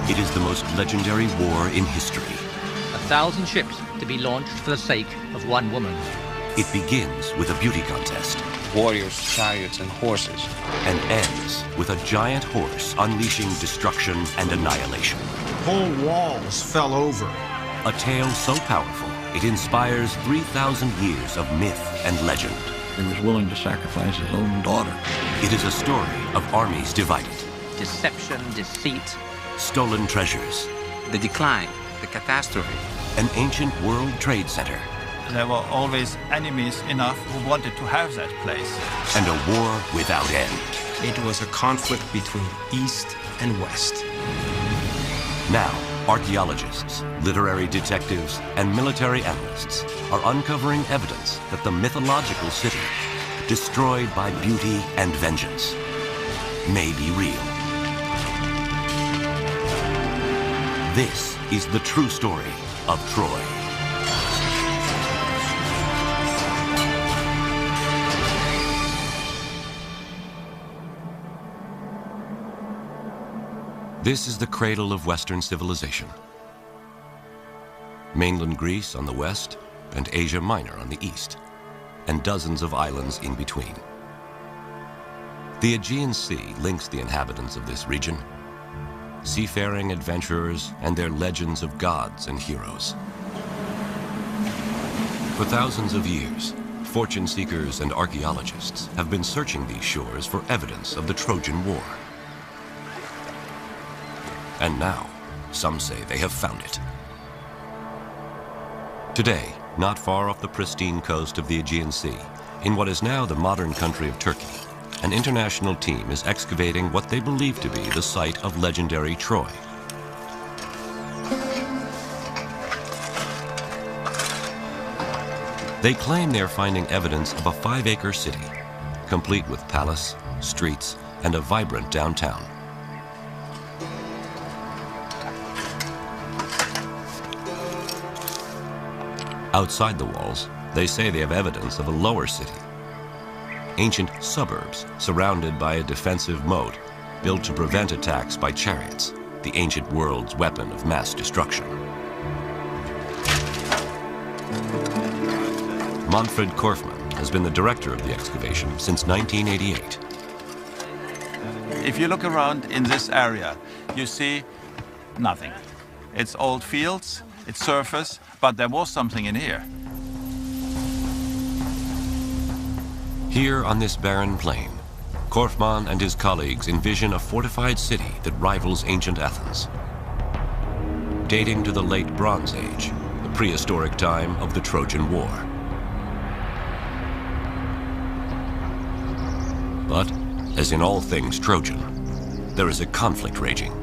It is the most legendary war in history. 1,000 ships to be launched for the sake of one woman. It begins with a beauty contest. Warriors, chariots, and horses. And ends with a giant horse unleashing destruction and annihilation. Whole walls fell over. A tale so powerful, it inspires 3,000 years of myth and legend. He was willing to sacrifice his own daughter. It is a story of armies divided. Deception, deceit. Stolen treasures. The decline, the catastrophe. An ancient world trade center. There were always enemies enough who wanted to have that place. And a war without end. It was a conflict between East and West. Now, archaeologists, literary detectives, and military analysts are uncovering evidence that the mythological city, destroyed by beauty and vengeance, may be real. This is the true story of Troy. This is the cradle of Western civilization. Mainland Greece on the west and Asia Minor on the east, and dozens of islands in between. The Aegean Sea links the inhabitants of this region, seafaring adventurers and their legends of gods and heroes. For thousands of years, fortune seekers and archaeologists have been searching these shores for evidence of the Trojan War. And now, some say they have found it. Today, not far off the pristine coast of the Aegean Sea, in what is now the modern country of Turkey, an international team is excavating what they believe to be the site of legendary Troy. They claim they're finding evidence of a 5-acre city, complete with palace, streets, and a vibrant downtown. Outside the walls, they say they have evidence of a lower city. Ancient suburbs surrounded by a defensive moat built to prevent attacks by chariots, the ancient world's weapon of mass destruction. Manfred Korfmann has been the director of the excavation since 1988. If you look around in this area, you see nothing. It's old fields, it's surface, but there was something in here. Here on this barren plain, Korfmann and his colleagues envision a fortified city that rivals ancient Athens. Dating to the late Bronze Age, the prehistoric time of the Trojan War. But, as in all things Trojan, there is a conflict raging.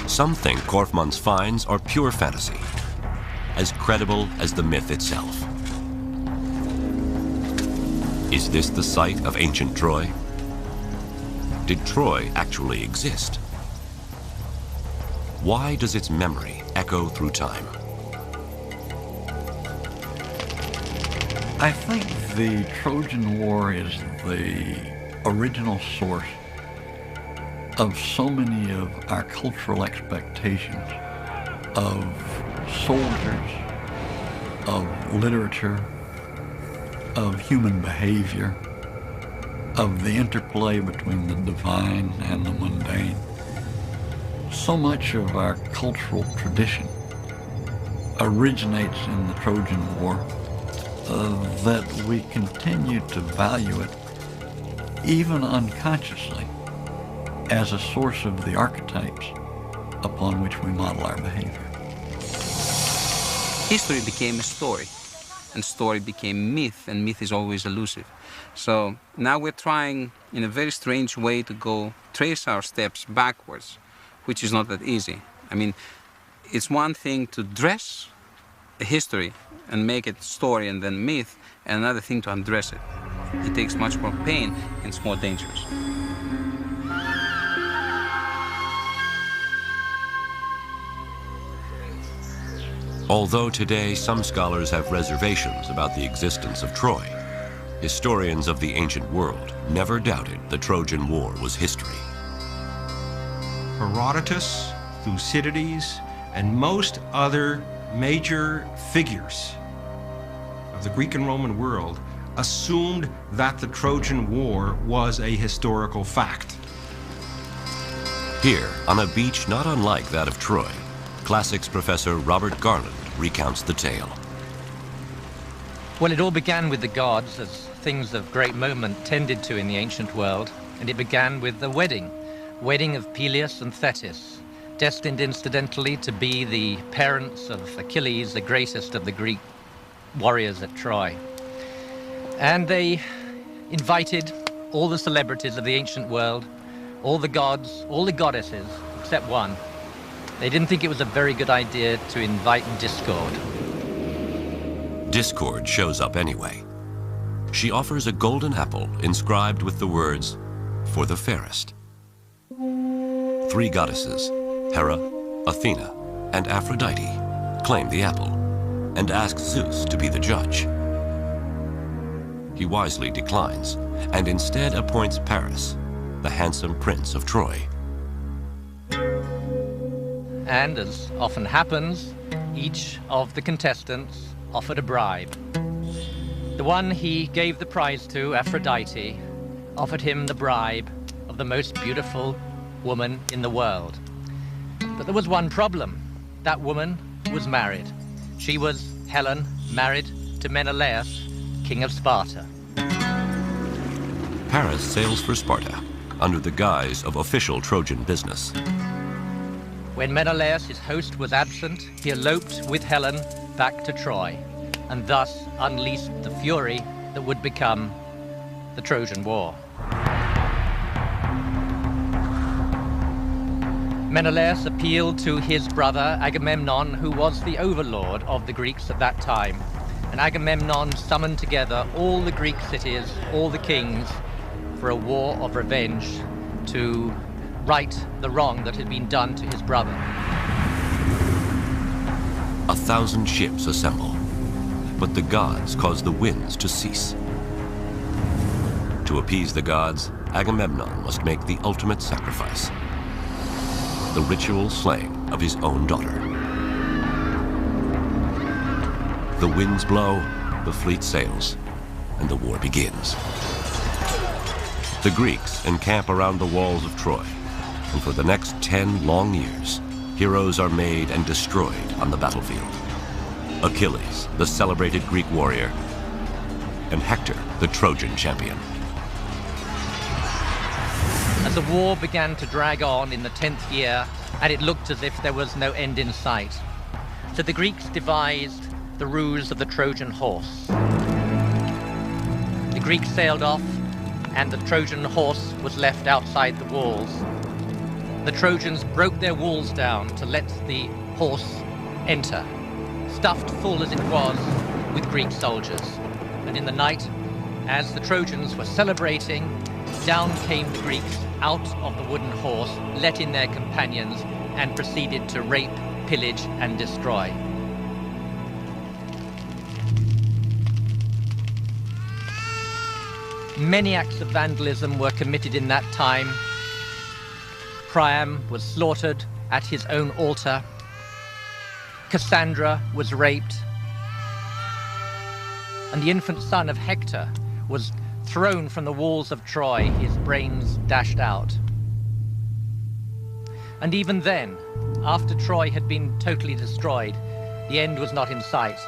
Some think Korfmann's finds are pure fantasy, as credible as the myth itself. Is this the site of ancient Troy? Did Troy actually exist? Why does its memory echo through time? I think the Trojan War is the original source of so many of our cultural expectations of soldiers, of literature, of human behavior, of the interplay between the divine and the mundane. So much of our cultural tradition originates in the Trojan War that we continue to value it, even unconsciously, as a source of the archetypes upon which we model our behavior. History became a story, and story became myth, and myth is always elusive. So now we're trying, in a very strange way, to trace our steps backwards, which is not that easy. I mean, it's one thing to dress a history and make it story and then myth, and another thing to undress it. It takes much more pain, and it's more dangerous. Although today some scholars have reservations about the existence of Troy, historians of the ancient world never doubted the Trojan War was history. Herodotus, Thucydides, and most other major figures of the Greek and Roman world assumed that the Trojan War was a historical fact. Here, on a beach not unlike that of Troy, classics professor Robert Garland recounts the tale. Well, it all began with the gods, as things of great moment tended to in the ancient world, and it began with the wedding of Peleus and Thetis, destined incidentally to be the parents of Achilles, the greatest of the Greek warriors at Troy. And they invited all the celebrities of the ancient world, all the gods, all the goddesses, except one. They didn't think it was a very good idea to invite Discord. Discord shows up anyway. She offers a golden apple inscribed with the words, "For the fairest." 3 goddesses, Hera, Athena, and Aphrodite, claim the apple and ask Zeus to be the judge. He wisely declines and instead appoints Paris, the handsome prince of Troy. And as often happens, each of the contestants offered a bribe. The one he gave the prize to, Aphrodite, offered him the bribe of the most beautiful woman in the world. But there was one problem. That woman was married. She was Helen, married to Menelaus, king of Sparta. Paris sails for Sparta under the guise of official Trojan business. When Menelaus, his host, was absent, he eloped with Helen back to Troy, and thus unleashed the fury that would become the Trojan War. Menelaus appealed to his brother Agamemnon, who was the overlord of the Greeks at that time. And Agamemnon summoned together all the Greek cities, all the kings, for a war of revenge to right the wrong that had been done to his brother. 1,000 ships assemble, but the gods cause the winds to cease. To appease the gods, Agamemnon must make the ultimate sacrifice, the ritual slaying of his own daughter. The winds blow, the fleet sails, and the war begins. The Greeks encamp around the walls of Troy, and for the next 10 long years, heroes are made and destroyed on the battlefield. Achilles, the celebrated Greek warrior, and Hector, the Trojan champion. As the war began to drag on in the 10th year, and it looked as if there was no end in sight, so the Greeks devised the ruse of the Trojan horse. The Greeks sailed off, and the Trojan horse was left outside the walls. The Trojans broke their walls down to let the horse enter, stuffed full as it was with Greek soldiers. And in the night, as the Trojans were celebrating, down came the Greeks out of the wooden horse, let in their companions, and proceeded to rape, pillage, and destroy. Many acts of vandalism were committed in that time. Priam was slaughtered at his own altar. Cassandra was raped. And the infant son of Hector was thrown from the walls of Troy, his brains dashed out. And even then, after Troy had been totally destroyed, the end was not in sight.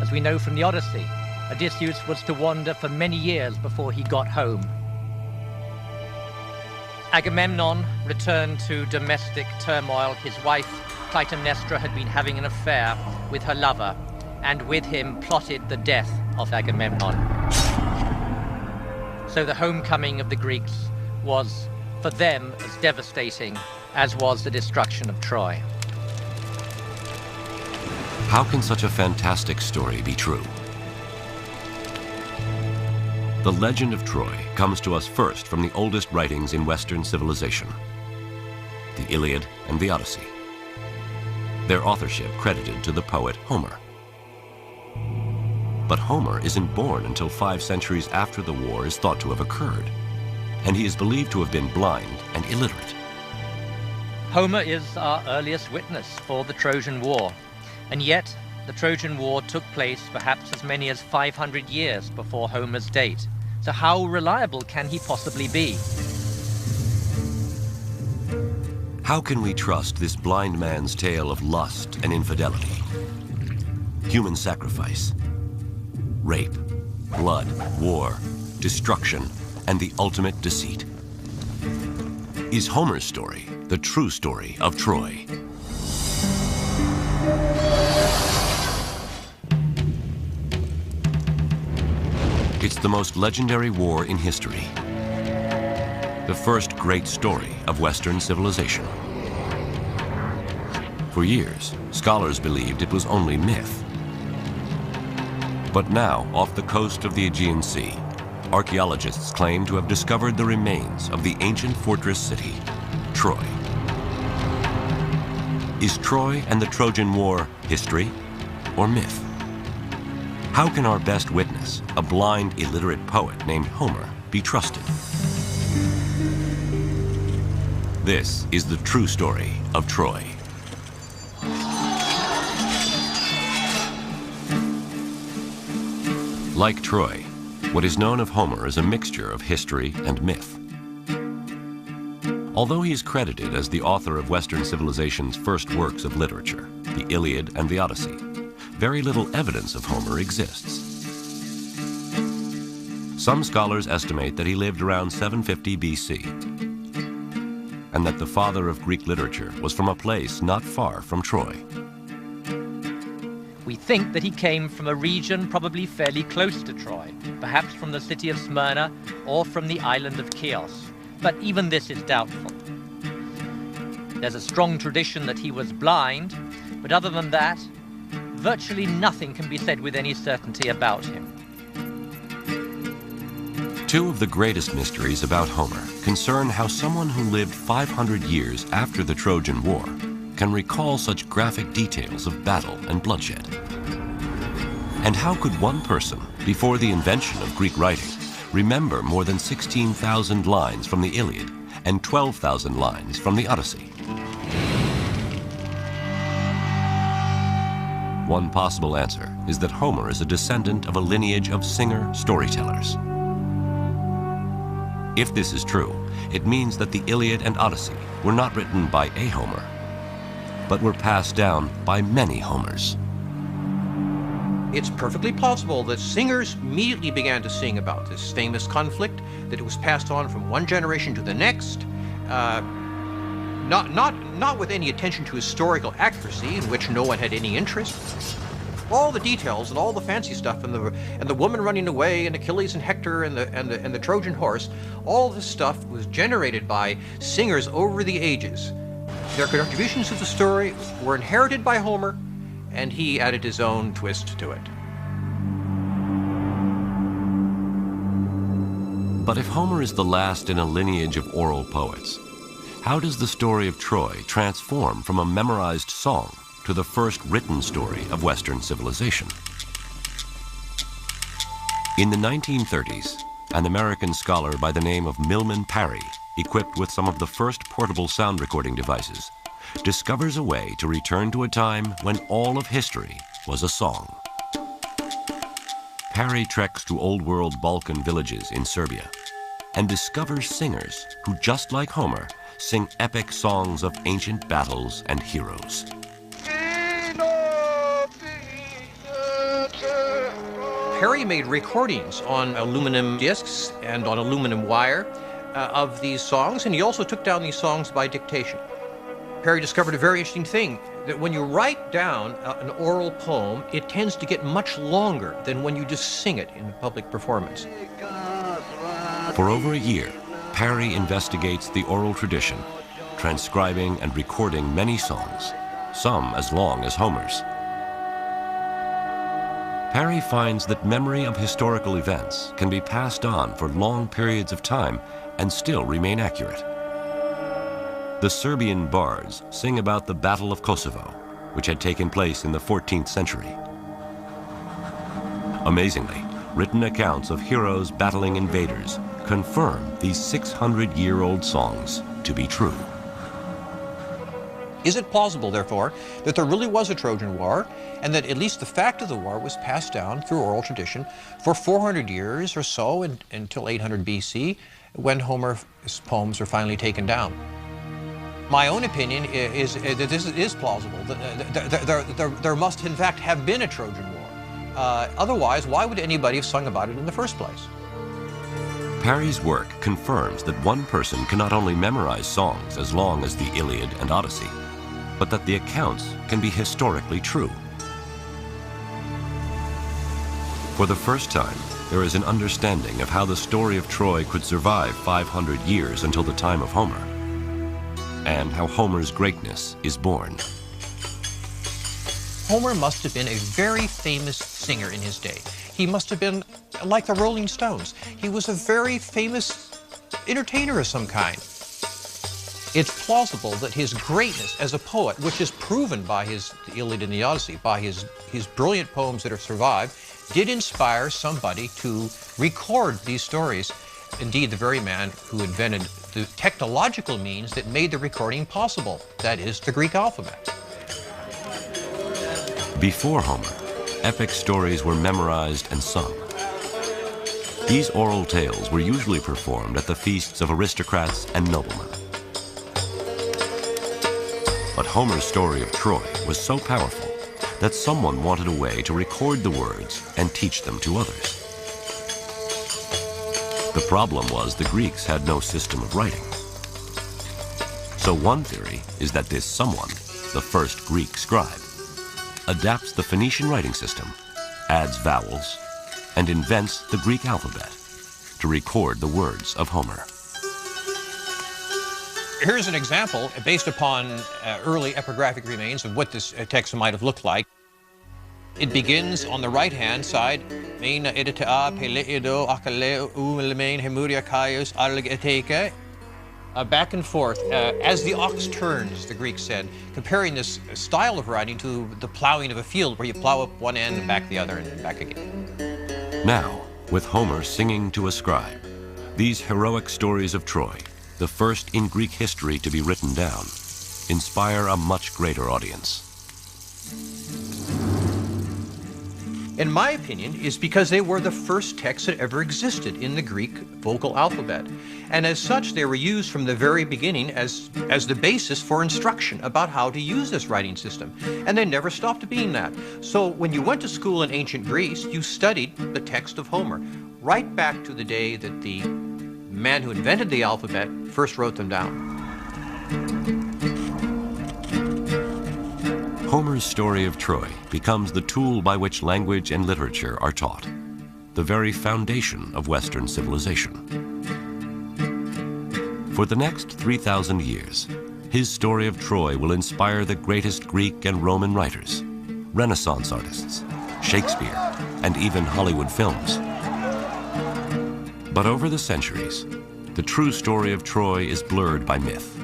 As we know from the Odyssey, Odysseus was to wander for many years before he got home. Agamemnon returned to domestic turmoil. His wife, Clytemnestra, had been having an affair with her lover, and with him plotted the death of Agamemnon. So the homecoming of the Greeks was, for them, as devastating as was the destruction of Troy. How can such a fantastic story be true? The legend of Troy comes to us first from the oldest writings in Western civilization, the Iliad and the Odyssey, their authorship credited to the poet Homer. But Homer isn't born until 5 centuries after the war is thought to have occurred, and he is believed to have been blind and illiterate. Homer is our earliest witness for the Trojan War, and yet the Trojan War took place perhaps as many as 500 years before Homer's date. So how reliable can he possibly be? How can we trust this blind man's tale of lust and infidelity, human sacrifice, rape, blood, war, destruction, and the ultimate deceit? Is Homer's story the true story of Troy? It's the most legendary war in history. The first great story of Western civilization. For years, scholars believed it was only myth. But now, off the coast of the Aegean Sea, archaeologists claim to have discovered the remains of the ancient fortress city, Troy. Is Troy and the Trojan War history or myth? How can our best witness, a blind, illiterate poet named Homer, be trusted? This is the true story of Troy. Like Troy, what is known of Homer is a mixture of history and myth. Although he is credited as the author of Western civilization's first works of literature, the Iliad and the Odyssey, very little evidence of Homer exists. Some scholars estimate that he lived around 750 BC, and that the father of Greek literature was from a place not far from Troy. We think that he came from a region probably fairly close to Troy, perhaps from the city of Smyrna or from the island of Chios, but even this is doubtful. There's a strong tradition that he was blind, but other than that, virtually nothing can be said with any certainty about him. Two of the greatest mysteries about Homer concern how someone who lived 500 years after the Trojan War can recall such graphic details of battle and bloodshed. And how could one person, before the invention of Greek writing, remember more than 16,000 lines from the Iliad and 12,000 lines from the Odyssey? One possible answer is that Homer is a descendant of a lineage of singer-storytellers. If this is true, it means that the Iliad and Odyssey were not written by a Homer, but were passed down by many Homers. It's perfectly plausible that singers immediately began to sing about this famous conflict, that it was passed on from one generation to the next, not with any attention to historical accuracy, in which no one had any interest. All the details and all the fancy stuff, and the woman running away, and Achilles and Hector, and the Trojan horse, all this stuff was generated by singers over the ages. Their contributions to the story were inherited by Homer, and he added his own twist to it. But if Homer is the last in a lineage of oral poets, how does the story of Troy transform from a memorized song to the first written story of Western civilization? In the 1930s, an American scholar by the name of Milman Parry, equipped with some of the first portable sound recording devices, discovers a way to return to a time when all of history was a song. Parry treks to Old World Balkan villages in Serbia and discovers singers who, just like Homer, sing epic songs of ancient battles and heroes. Parry made recordings on aluminum discs and on aluminum wire of these songs, and he also took down these songs by dictation. Parry discovered a very interesting thing, that when you write down an oral poem, it tends to get much longer than when you just sing it in a public performance. For over a year, Parry investigates the oral tradition, transcribing and recording many songs, some as long as Homer's. Parry finds that memory of historical events can be passed on for long periods of time and still remain accurate. The Serbian bards sing about the Battle of Kosovo, which had taken place in the 14th century. Amazingly, written accounts of heroes battling invaders confirm these 600-year-old songs to be true. Is it plausible, therefore, that there really was a Trojan War, and that at least the fact of the war was passed down through oral tradition for 400 years or so until 800 BC, when Homer's poems were finally taken down? My own opinion is that this is plausible. There must, in fact, have been a Trojan War. Otherwise, why would anybody have sung about it in the first place? Parry's work confirms that one person can not only memorize songs as long as the Iliad and Odyssey, but that the accounts can be historically true. For the first time, there is an understanding of how the story of Troy could survive 500 years until the time of Homer, and how Homer's greatness is born. Homer must have been a very famous singer in his day. He must have been like the Rolling Stones. He was a very famous entertainer of some kind. It's plausible that his greatness as a poet, which is proven by the Iliad and the Odyssey, by his brilliant poems that have survived, did inspire somebody to record these stories. Indeed, the very man who invented the technological means that made the recording possible, that is, the Greek alphabet. Before Homer, epic stories were memorized and sung. These oral tales were usually performed at the feasts of aristocrats and noblemen. But Homer's story of Troy was so powerful that someone wanted a way to record the words and teach them to others. The problem was the Greeks had no system of writing. So one theory is that this someone, the first Greek scribe, adapts the Phoenician writing system, adds vowels, and invents the Greek alphabet to record the words of Homer. Here's an example based upon early epigraphic remains of what this text might have looked like. It begins on the right-hand side, back and forth, as the ox turns, the Greeks said, comparing this style of writing to the plowing of a field where you plow up one end and back the other and back again. Now, with Homer singing to a scribe, these heroic stories of Troy, the first in Greek history to be written down, inspire a much greater audience. In my opinion, is because they were the first texts that ever existed in the Greek vocal alphabet. And as such, they were used from the very beginning as the basis for instruction about how to use this writing system. And they never stopped being that. So when you went to school in ancient Greece, you studied the text of Homer, right back to the day that the man who invented the alphabet first wrote them down. Homer's story of Troy becomes the tool by which language and literature are taught, the very foundation of Western civilization. For the next 3,000 years, his story of Troy will inspire the greatest Greek and Roman writers, Renaissance artists, Shakespeare, and even Hollywood films. But over the centuries, the true story of Troy is blurred by myth,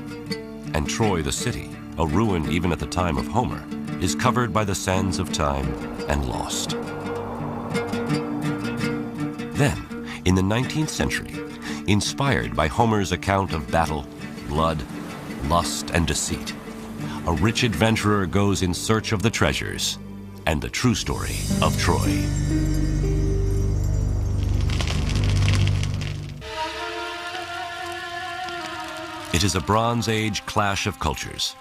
and Troy the city, a ruin even at the time of Homer, is covered by the sands of time and lost. Then, in the 19th century, inspired by Homer's account of battle, blood, lust, and deceit, a rich adventurer goes in search of the treasures and the true story of Troy. It is a Bronze Age clash of cultures,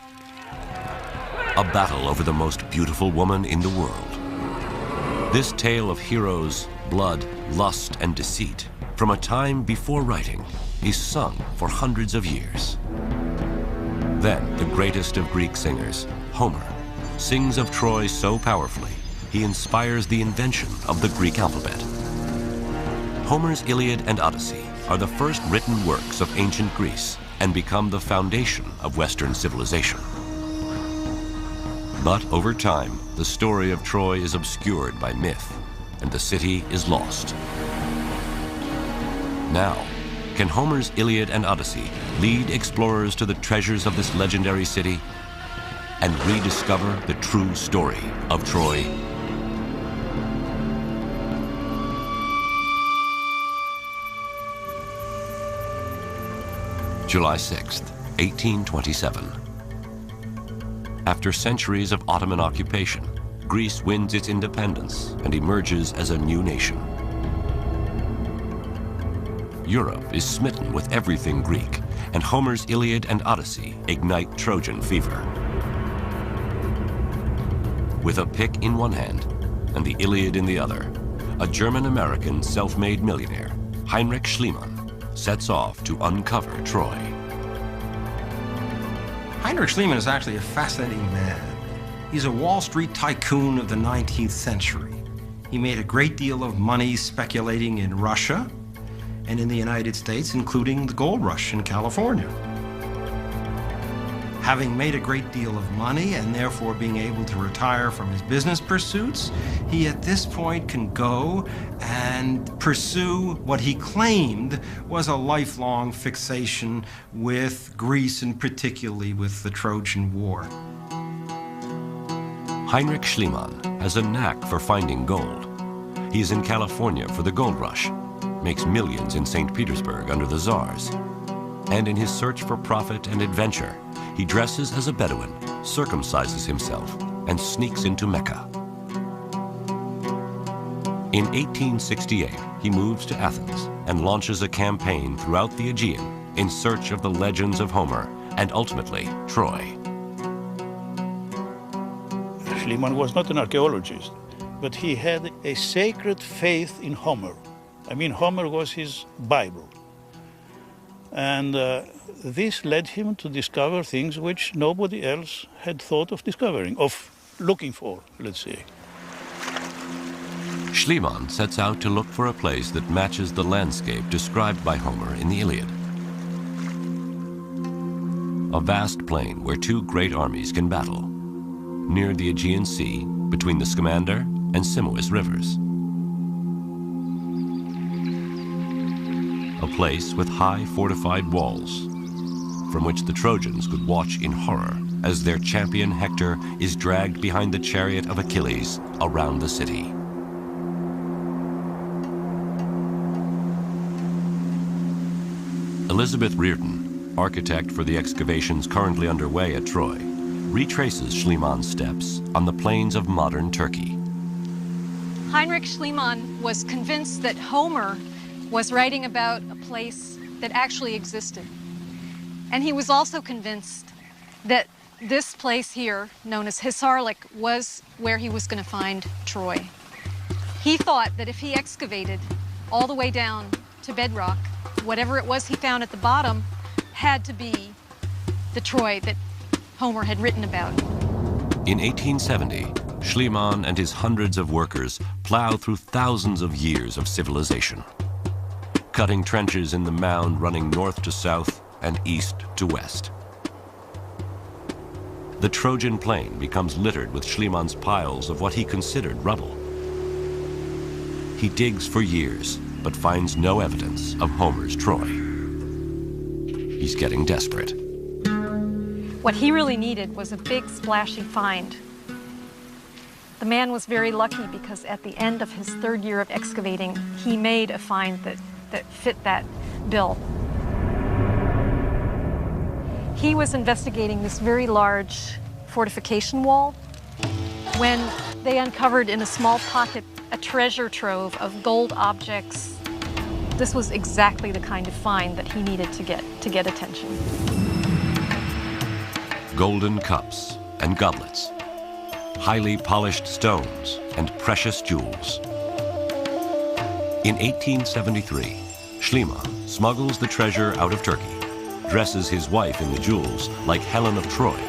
a battle over the most beautiful woman in the world. This tale of heroes, blood, lust, and deceit from a time before writing is sung for hundreds of years. Then the greatest of Greek singers, Homer, sings of Troy so powerfully he inspires the invention of the Greek alphabet. Homer's Iliad and Odyssey are the first written works of ancient Greece and become the foundation of Western civilization. But over time, the story of Troy is obscured by myth, and the city is lost. Now, can Homer's Iliad and Odyssey lead explorers to the treasures of this legendary city and rediscover the true story of Troy? July 6th, 1827. After centuries of Ottoman occupation, Greece wins its independence and emerges as a new nation. Europe is smitten with everything Greek, and Homer's Iliad and Odyssey ignite Trojan fever. With a pick in one hand and the Iliad in the other, a German-American self-made millionaire, Heinrich Schliemann, sets off to uncover Troy. Heinrich Schliemann is actually a fascinating man. He's a Wall Street tycoon of the 19th century. He made a great deal of money speculating in Russia and in the United States, including the gold rush in California. Having made a great deal of money and therefore being able to retire from his business pursuits, he at this point can go and pursue what he claimed was a lifelong fixation with Greece and particularly with the Trojan War. Heinrich Schliemann has a knack for finding gold. He is in California for the gold rush, makes millions in St. Petersburg under the Tsars. And in his search for profit and adventure, he dresses as a Bedouin, circumcises himself, and sneaks into Mecca. In 1868, he moves to Athens and launches a campaign throughout the Aegean in search of the legends of Homer and ultimately Troy. Schliemann was not an archaeologist, but he had a sacred faith in Homer. I mean, Homer was his Bible. And this led him to discover things which nobody else had thought of discovering, of looking for, let's say. Schliemann sets out to look for a place that matches the landscape described by Homer in the Iliad. A vast plain where two great armies can battle, near the Aegean Sea, between the Scamander and Simois rivers. A place with high fortified walls, from which the Trojans could watch in horror as their champion Hector is dragged behind the chariot of Achilles around the city. Elizabeth Reardon, architect for the excavations currently underway at Troy, retraces Schliemann's steps on the plains of modern Turkey. Heinrich Schliemann was convinced that Homer was writing about a place that actually existed. And he was also convinced that this place here, known as Hisarlik, was where he was going to find Troy. He thought that if he excavated all the way down to bedrock, whatever it was he found at the bottom had to be the Troy that Homer had written about. In 1870, Schliemann and his hundreds of workers plow through thousands of years of civilization, cutting trenches in the mound running north to south and east to west. The Trojan plain becomes littered with Schliemann's piles of what he considered rubble. He digs for years, but finds no evidence of Homer's Troy. He's getting desperate. What he really needed was a big, splashy find. The man was very lucky because at the end of his third year of excavating, he made a find that fit that bill. He was investigating this very large fortification wall when they uncovered in a small pocket a treasure trove of gold objects. This was exactly the kind of find that he needed to get attention. Golden cups and goblets, highly polished stones and precious jewels. In 1873, Schliemann smuggles the treasure out of Turkey, dresses his wife in the jewels like Helen of Troy,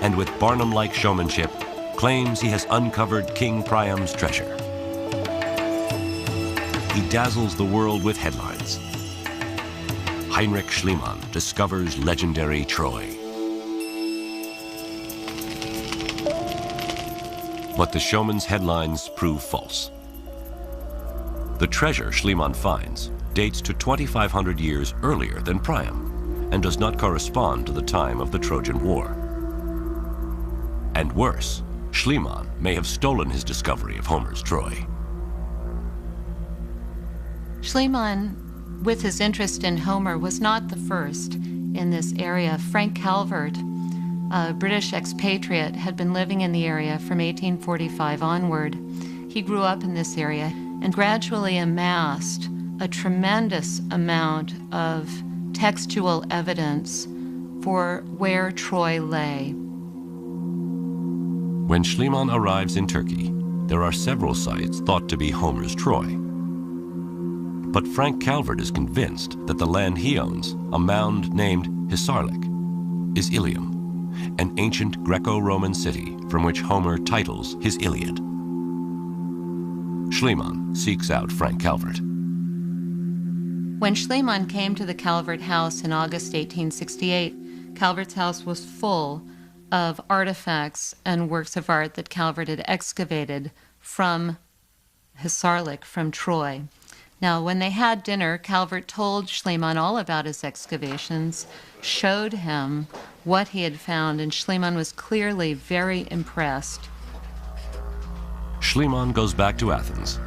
and with Barnum-like showmanship, claims he has uncovered King Priam's treasure. He dazzles the world with headlines. Heinrich Schliemann discovers legendary Troy. But the showman's headlines prove false. The treasure Schliemann finds dates to 2,500 years earlier than Priam and does not correspond to the time of the Trojan War. And worse, Schliemann may have stolen his discovery of Homer's Troy. Schliemann, with his interest in Homer, was not the first in this area. Frank Calvert a British expatriate, had been living in the area from 1845 onward. He grew up in this area and gradually amassed a tremendous amount of textual evidence for where Troy lay. When Schliemann arrives in Turkey, there are several sites thought to be Homer's Troy. But Frank Calvert is convinced that the land he owns, a mound named Hisarlik, is Ilium, an ancient Greco-Roman city from which Homer titles his Iliad. Schliemann seeks out Frank Calvert. When Schliemann came to the Calvert house in August 1868, Calvert's house was full of artifacts and works of art that Calvert had excavated from Hisarlik, from Troy. Now, when they had dinner, Calvert told Schliemann all about his excavations, showed him what he had found, and Schliemann was clearly very impressed. Schliemann goes back to Athens,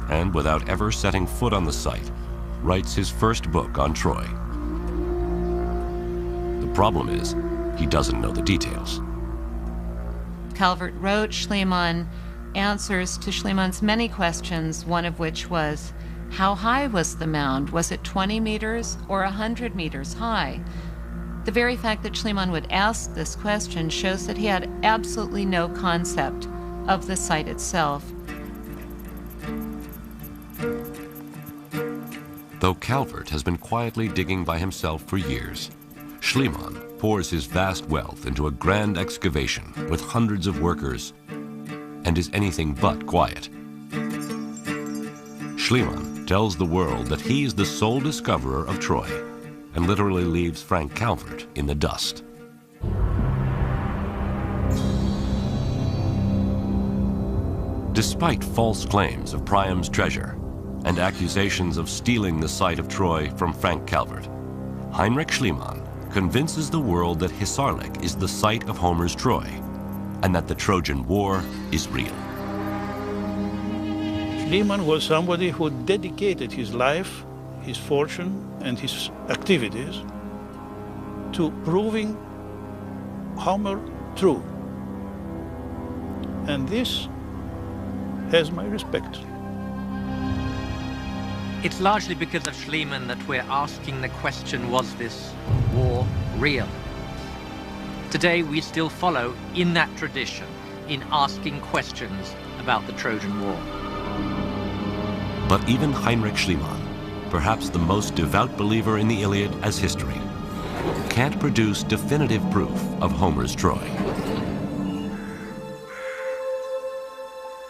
and without ever setting foot on the site, writes his first book on Troy. The problem is, he doesn't know the details. Calvert wrote Schliemann answers to Schliemann's many questions, one of which was, how high was the mound? Was it 20 meters or 100 meters high? The very fact that Schliemann would ask this question shows that he had absolutely no concept of the site itself. Though Calvert has been quietly digging by himself for years, Schliemann pours his vast wealth into a grand excavation with hundreds of workers and is anything but quiet. Schliemann tells the world that he is the sole discoverer of Troy and literally leaves Frank Calvert in the dust. Despite false claims of Priam's treasure and accusations of stealing the site of Troy from Frank Calvert, Heinrich Schliemann convinces the world that Hisarlik is the site of Homer's Troy and that the Trojan War is real. Schliemann was somebody who dedicated his life, his fortune, and his activities to proving Homer true. And this has my respect. It's largely because of Schliemann that we're asking the question, was this war real? Today we still follow in that tradition in asking questions about the Trojan War. But even Heinrich Schliemann, perhaps the most devout believer in the Iliad as history, can't produce definitive proof of Homer's Troy.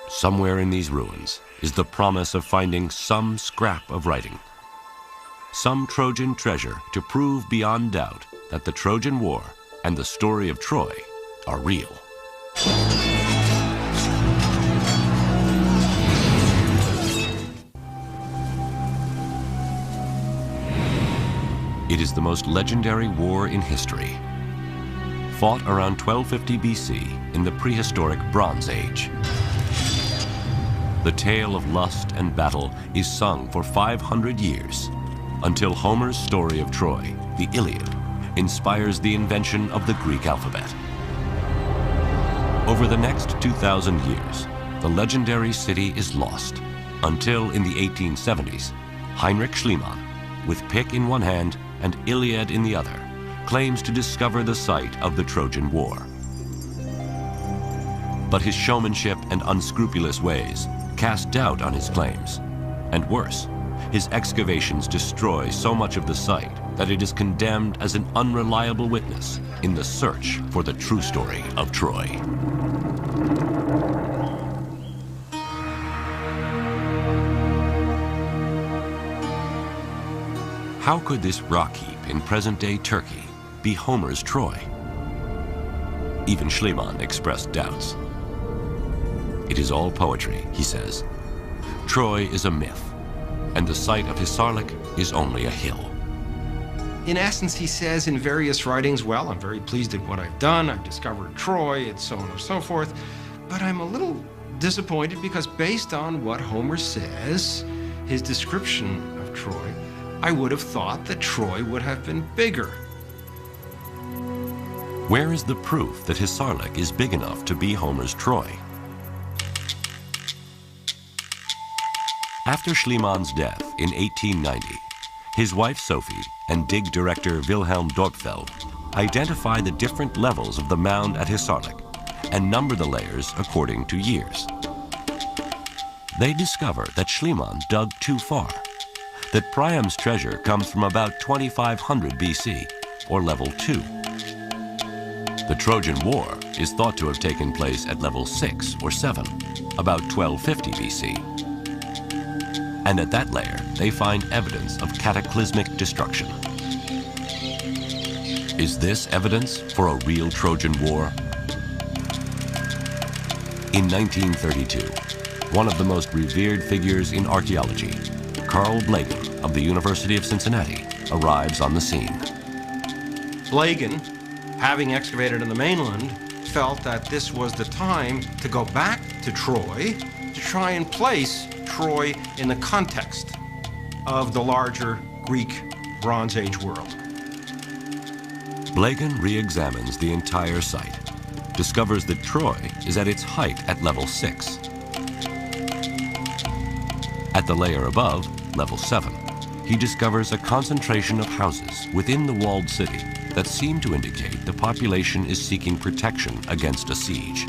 Somewhere in these ruins is the promise of finding some scrap of writing, some Trojan treasure to prove beyond doubt that the Trojan War and the story of Troy are real. It is the most legendary war in history, fought around 1250 BC in the prehistoric Bronze Age. The tale of lust and battle is sung for 500 years, until Homer's story of Troy, the Iliad, inspires the invention of the Greek alphabet. Over the next 2,000 years, the legendary city is lost, until in the 1870s, Heinrich Schliemann, with pick in one hand and Iliad in the other, claims to discover the site of the Trojan War. But his showmanship and unscrupulous ways cast doubt on his claims. And worse, his excavations destroy so much of the site that it is condemned as an unreliable witness in the search for the true story of Troy. How could this rock heap in present-day Turkey be Homer's Troy? Even Schliemann expressed doubts. It is all poetry, he says. Troy is a myth, and the site of Hisarlik is only a hill. In essence, he says in various writings, well, I'm very pleased at what I've done. I've discovered Troy, and so on and so forth. But I'm a little disappointed because based on what Homer says, his description of Troy, I would have thought that Troy would have been bigger. Where is the proof that Hisarlik is big enough to be Homer's Troy? After Schliemann's death in 1890, his wife Sophie and dig director Wilhelm Dorpfeld identify the different levels of the mound at Hisarlik and number the layers according to years. They discover that Schliemann dug too far, that Priam's treasure comes from about 2500 BC, or level 2. The Trojan War is thought to have taken place at level 6 or 7, about 1250 BC. And at that layer, they find evidence of cataclysmic destruction. Is this evidence for a real Trojan War? In 1932, one of the most revered figures in archaeology, Carl Blegen of the University of Cincinnati, arrives on the scene. Blegen, having excavated on the mainland, felt that this was the time to go back to Troy to try and place Troy in the context of the larger Greek Bronze Age world. Blegen re-examines the entire site, discovers that Troy is at its height at level 6. At the layer above, level 7, he discovers a concentration of houses within the walled city that seem to indicate the population is seeking protection against a siege.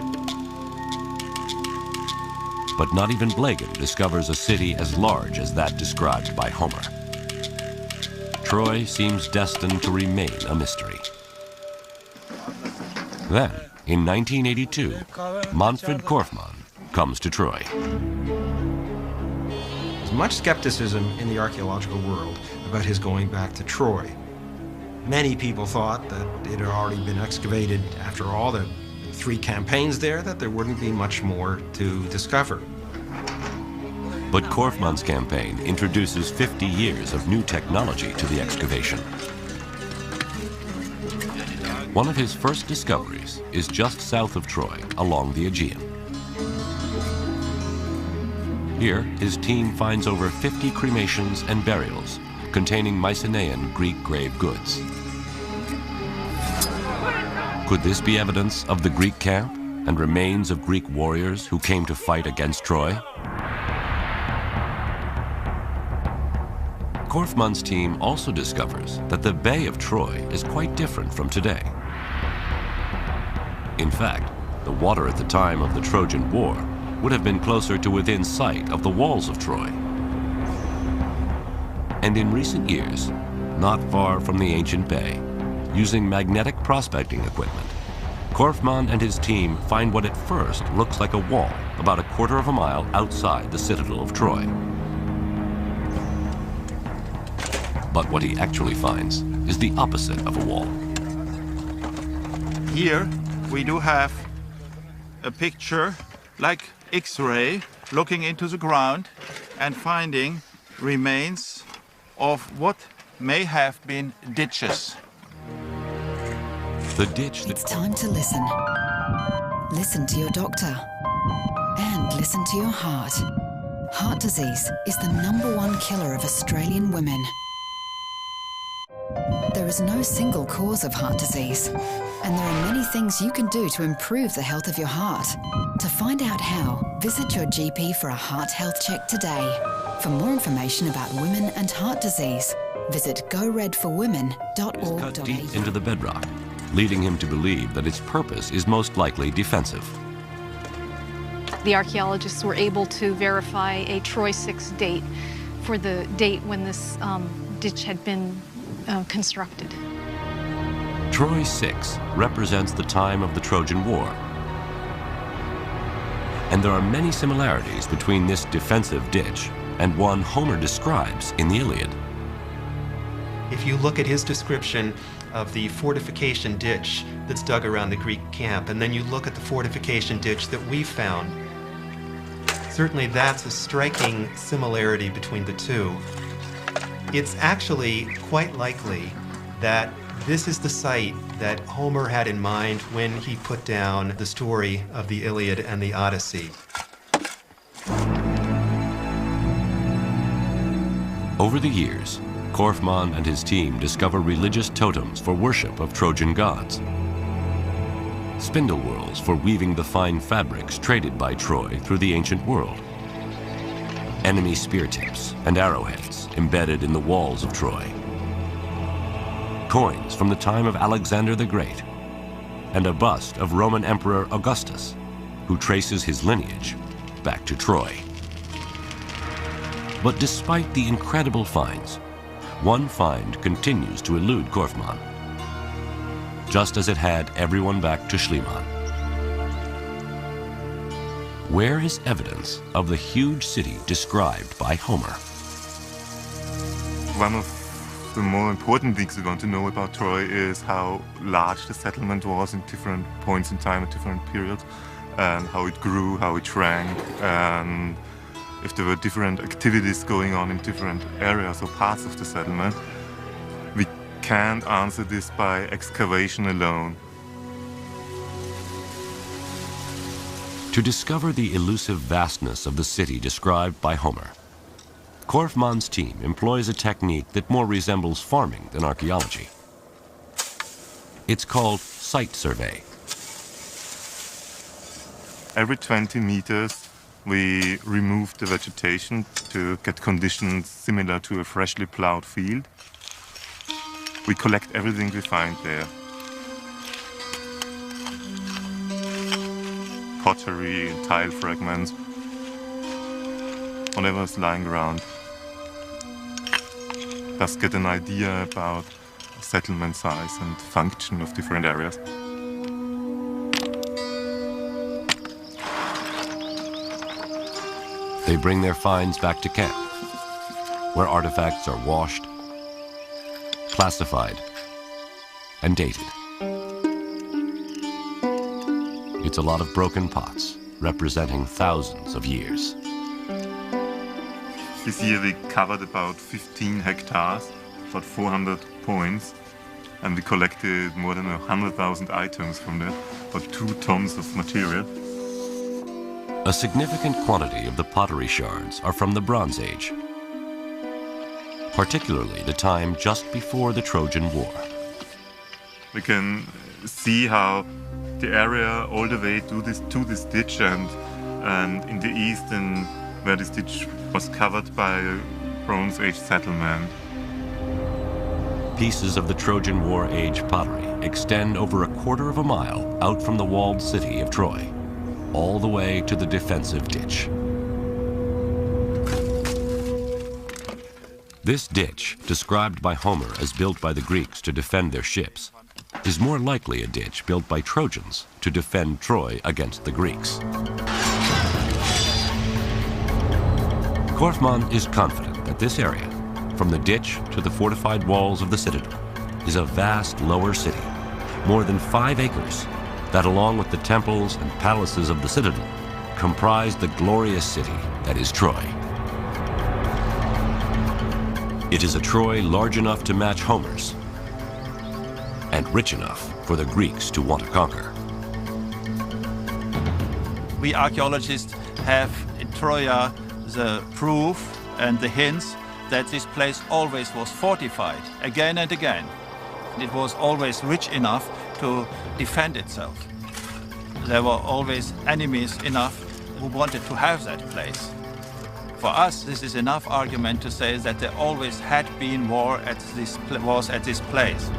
But not even Blegen discovers a city as large as that described by Homer. Troy seems destined to remain a mystery. Then, in 1982, Manfred Korfmann comes to Troy. There's much skepticism in the archaeological world about his going back to Troy. Many people thought that it had already been excavated after all the 3 campaigns there, that there wouldn't be much more to discover. But Korfmann's campaign introduces 50 years of new technology to the excavation. One of his first discoveries is just south of Troy, along the Aegean. Here, his team finds over 50 cremations and burials containing Mycenaean Greek grave goods. Could this be evidence of the Greek camp and remains of Greek warriors who came to fight against Troy? Korfmann's team also discovers that the Bay of Troy is quite different from today. In fact, the water at the time of the Trojan War would have been closer to within sight of the walls of Troy. And in recent years, not far from the ancient bay, using magnetic prospecting equipment, Korfmann and his team find what at first looks like a wall about a quarter of a mile outside the citadel of Troy. But what he actually finds is the opposite of a wall. Here we do have a picture like X-ray looking into the ground and finding remains of what may have been ditches. The ditch that... It's time to listen. Listen to your doctor. And listen to your heart. Heart disease is the #1 killer of Australian women. There is no single cause of heart disease, and there are many things you can do to improve the health of your heart. To find out how, visit your GP for a heart health check today. For more information about women and heart disease, visit goredforwomen.org.au. Cut deep into the bedrock, leading him to believe that its purpose is most likely defensive. The archaeologists were able to verify a Troy 6 date for the date when this ditch had been constructed. Troy 6 represents the time of the Trojan War. And there are many similarities between this defensive ditch and one Homer describes in the Iliad. If you look at his description of the fortification ditch that's dug around the Greek camp, and then you look at the fortification ditch that we found, certainly that's a striking similarity between the two. It's actually quite likely that this is the site that Homer had in mind when he put down the story of the Iliad and the Odyssey. Over the years, Korfmann and his team discover religious totems for worship of Trojan gods. spindle whorls for weaving the fine fabrics traded by Troy through the ancient world, enemy spear tips and arrowheads embedded in the walls of Troy, coins from the time of Alexander the Great, and a bust of Roman Emperor Augustus, who traces his lineage back to Troy. But despite the incredible finds, one find continues to elude Korfmann, just as it had everyone back to Schliemann. Where is evidence of the huge city described by Homer? One of the more important things we want to know about Troy is how large the settlement was in different points in time at different periods, and how it grew, how it shrank, and if there were different activities going on in different areas or parts of the settlement. We can't answer this by excavation alone. To discover the elusive vastness of the city described by Homer, Korfmann's team employs a technique that more resembles farming than archaeology. It's called site survey. Every 20 meters, we remove the vegetation to get conditions similar to a freshly plowed field. We collect everything we find there. Pottery, tile fragments, whatever is lying around. Thus get an idea about settlement size and function of different areas. They bring their finds back to camp, where artifacts are washed, classified, and dated. It's a lot of broken pots, representing thousands of years. This year we covered about 15 hectares, about 400 points, and we collected more than 100,000 items from there, about 2 tons of material. A significant quantity of the pottery shards are from the Bronze Age, particularly the time just before the Trojan War. We can see how the area all the way to this ditch and in the east, and where this ditch was covered by a Bronze Age settlement. Pieces of the Trojan War age pottery extend over a quarter of a mile out from the walled city of Troy, all the way to the defensive ditch. This ditch, described by Homer as built by the Greeks to defend their ships, is more likely a ditch built by Trojans to defend Troy against the Greeks. Korfmann is confident that this area, from the ditch to the fortified walls of the citadel, is a vast lower city, more than 5 acres, that along with the temples and palaces of the citadel, comprise the glorious city that is Troy. It is a Troy large enough to match Homer's, and rich enough for the Greeks to want to conquer. We archaeologists have in Troia the proof and the hints that this place always was fortified again and again. It was always rich enough to defend itself. There were always enemies enough who wanted to have that place. For us, this is enough argument to say that there always had been wars at this place.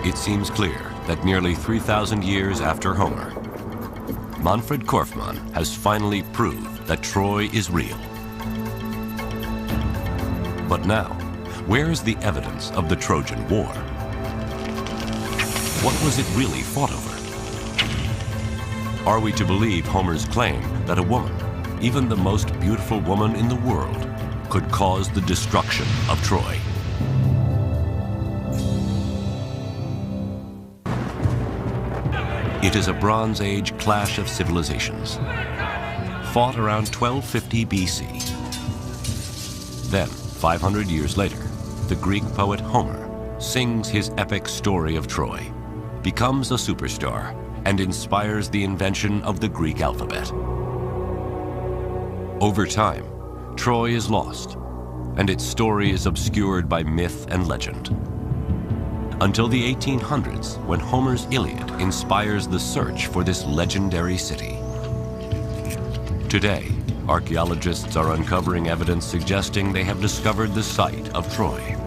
It seems clear that nearly 3,000 years after Homer, Manfred Korfmann has finally proved that Troy is real. But now, where is the evidence of the Trojan War? What was it really fought over? Are we to believe Homer's claim that a woman, even the most beautiful woman in the world, could cause the destruction of Troy? It is a Bronze Age clash of civilizations, fought around 1250 BC. Then, 500 years later, the Greek poet Homer sings his epic story of Troy, becomes a superstar, and inspires the invention of the Greek alphabet. Over time, Troy is lost, and its story is obscured by myth and legend, until the 1800s, when Homer's Iliad inspires the search for this legendary city. Today, archaeologists are uncovering evidence suggesting they have discovered the site of Troy.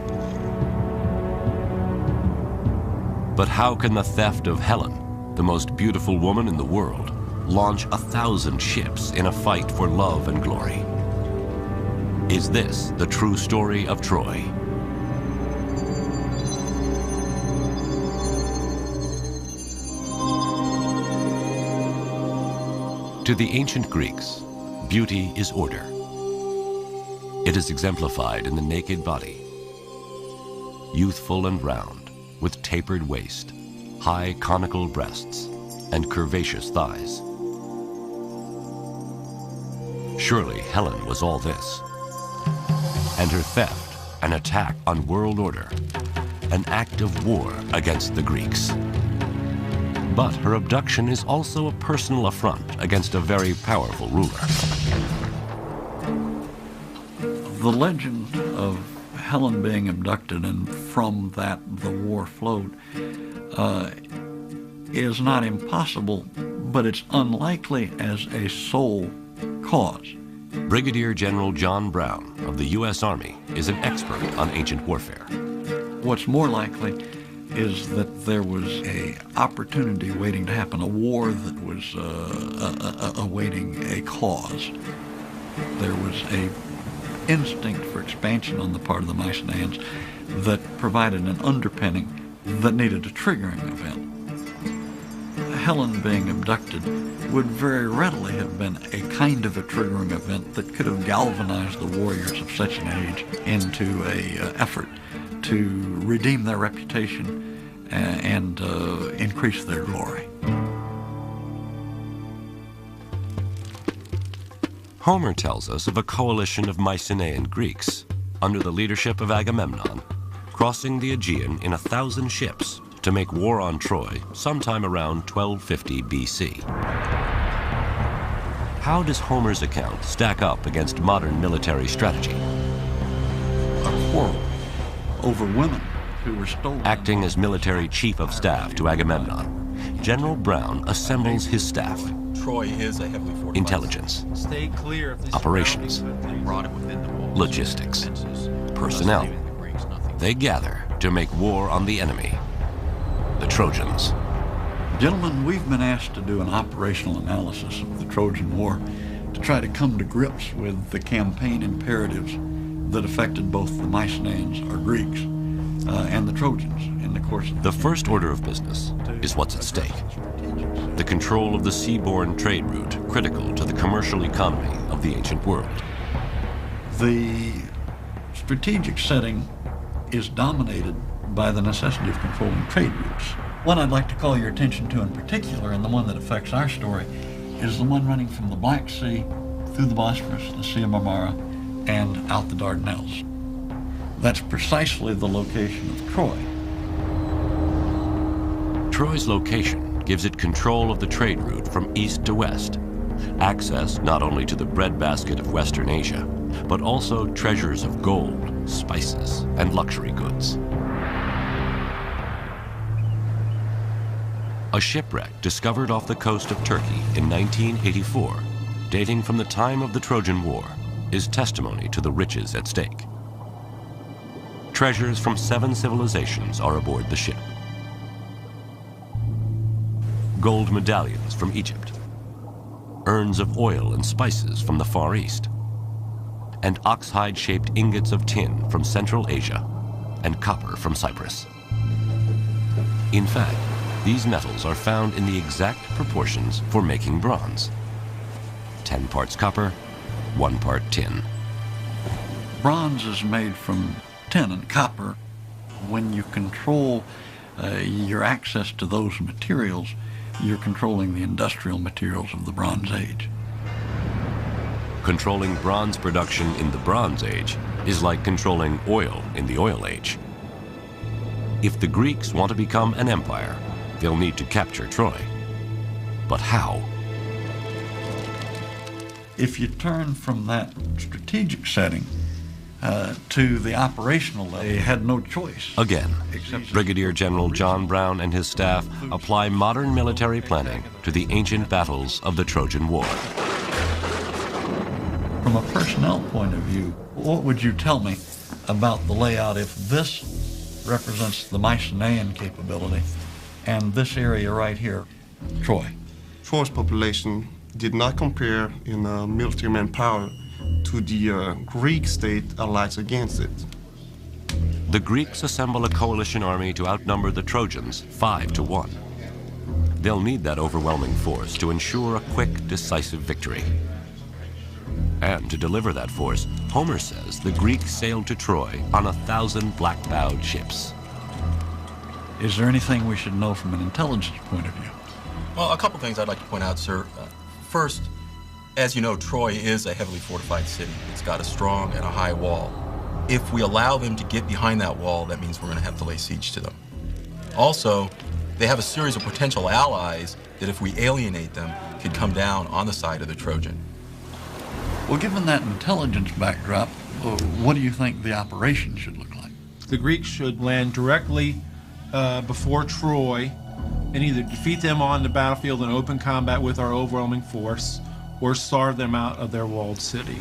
But how can the theft of Helen, the most beautiful woman in the world, launch 1,000 ships in a fight for love and glory? Is this the true story of Troy? To the ancient Greeks, beauty is order. It is exemplified in the naked body, youthful and round, with tapered waist, high conical breasts, and curvaceous thighs. Surely Helen was all this. And her theft, an attack on world order, an act of war against the Greeks. But her abduction is also a personal affront against a very powerful ruler. The legend of Helen being abducted and from that the war flowed is not impossible, but it's unlikely as a sole cause. Brigadier General John Brown of the U.S. Army is an expert on ancient warfare. What's more likely is that there was an opportunity waiting to happen, a war that was awaiting a cause. There was an instinct for expansion on the part of the Mycenaeans that provided an underpinning that needed a triggering event. Helen being abducted would very readily have been a kind of a triggering event that could have galvanized the warriors of such an age into an effort to redeem their reputation and increase their glory. Homer tells us of a coalition of Mycenaean Greeks under the leadership of Agamemnon crossing the Aegean in 1,000 ships to make war on Troy sometime around 1250 BC. How does Homer's account stack up against modern military strategy? A quarrel over women who were stolen. Acting as military chief of staff to Agamemnon, General Brown assembles his staff. Troy is a heavily fortified. Intelligence, Stay clear of this operations, logistics, personnel. They gather to make war on the enemy, the Trojans. Gentlemen, we've been asked to do an operational analysis of the Trojan War to try to come to grips with the campaign imperatives that affected both the Mycenaeans, or Greeks, and the Trojans in the course of the first order of business is what's at stake. The control of the seaborne trade route critical to the commercial economy of the ancient world. The strategic setting is dominated by the necessity of controlling trade routes. One I'd like to call your attention to in particular, and the one that affects our story, is the one running from the Black Sea through the Bosphorus, the Sea of Marmara, and out the Dardanelles. That's precisely the location of Troy. Troy's location gives it control of the trade route from east to west, access not only to the breadbasket of Western Asia, but also treasures of gold, spices, and luxury goods. A shipwreck discovered off the coast of Turkey in 1984, dating from the time of the Trojan War, is testimony to the riches at stake. Treasures from 7 civilizations are aboard the ship. Gold medallions from Egypt, urns of oil and spices from the Far East, and oxhide-shaped ingots of tin from Central Asia, and copper from Cyprus. In fact, these metals are found in the exact proportions for making bronze. 10 parts copper, 1 part tin. Bronze is made from tin and copper. When you control your access to those materials, you're controlling the industrial materials of the Bronze Age. Controlling bronze production in the Bronze Age is like controlling oil in the Oil Age. If the Greeks want to become an empire, they'll need to capture Troy. But how? If you turn from that strategic setting to the operational level. They had no choice. Again, Brigadier General John Brown and his staff apply modern military planning to the ancient battles of the Trojan War. From a personnel point of view, what would you tell me about the layout if this represents the Mycenaean capability and this area right here, Troy? Troy's population did not compare in military manpower to the Greek state allied against it. The Greeks assemble a coalition army to outnumber the Trojans 5-1. They'll need that overwhelming force to ensure a quick, decisive victory. And to deliver that force, Homer says the Greeks sailed to Troy on 1,000 black-bowed ships. Is there anything we should know from an intelligence point of view? Well, a couple things I'd like to point out, sir. First, as you know, Troy is a heavily fortified city. It's got a strong and a high wall. If we allow them to get behind that wall, that means we're going to have to lay siege to them. Also, they have a series of potential allies that if we alienate them, could come down on the side of the Trojan. Well, given that intelligence backdrop, what do you think the operation should look like? The Greeks should land directly before Troy and either defeat them on the battlefield in open combat with our overwhelming force or starve them out of their walled city.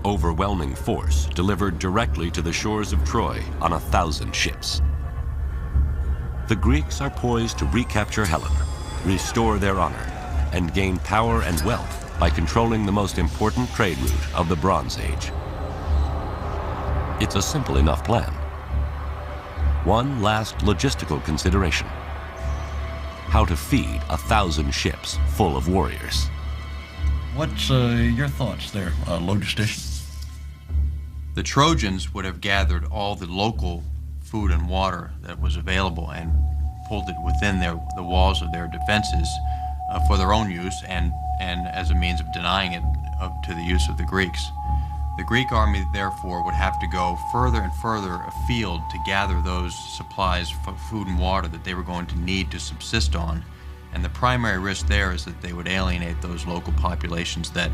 Overwhelming force delivered directly to the shores of Troy on 1,000 ships. The Greeks are poised to recapture Helen, restore their honor, and gain power and wealth by controlling the most important trade route of the Bronze Age. It's a simple enough plan. One last logistical consideration: how to feed 1,000 ships full of warriors. What's your thoughts there, logistician? The Trojans would have gathered all the local food and water that was available and pulled it within the walls of their defenses for their own use and as a means of denying it to the use of the Greeks. The Greek army, therefore, would have to go further and further afield to gather those supplies of food and water that they were going to need to subsist on. And the primary risk there is that they would alienate those local populations that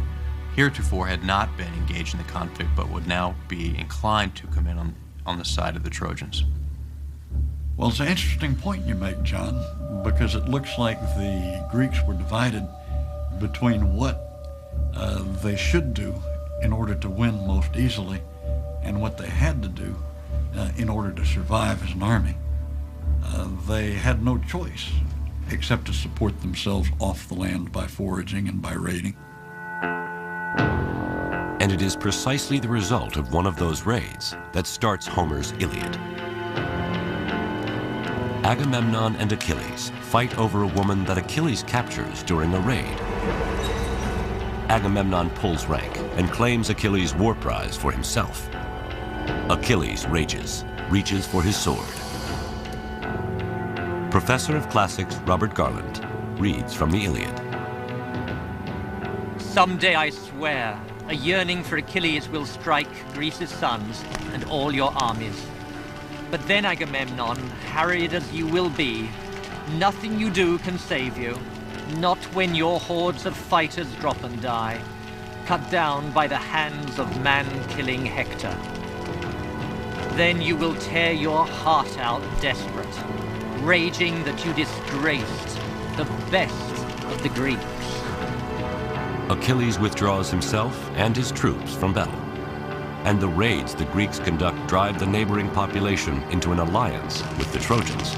heretofore had not been engaged in the conflict but would now be inclined to come in on the side of the Trojans. Well, it's an interesting point you make, John, because it looks like the Greeks were divided between what they should do in order to win most easily and what they had to do in order to survive as an army. They had no choice except to support themselves off the land by foraging and by raiding. And it is precisely the result of one of those raids that starts Homer's Iliad. Agamemnon and Achilles fight over a woman that Achilles captures during a raid. Agamemnon pulls rank and claims Achilles' war prize for himself. Achilles rages, reaches for his sword. Professor of Classics Robert Garland reads from the Iliad. Someday, I swear, a yearning for Achilles will strike Greece's sons and all your armies. But then, Agamemnon, harried as you will be, nothing you do can save you. Not when your hordes of fighters drop and die, cut down by the hands of man-killing Hector. Then you will tear your heart out desperate, raging that you disgraced the best of the Greeks. Achilles withdraws himself and his troops from battle, and the raids the Greeks conduct drive the neighboring population into an alliance with the Trojans.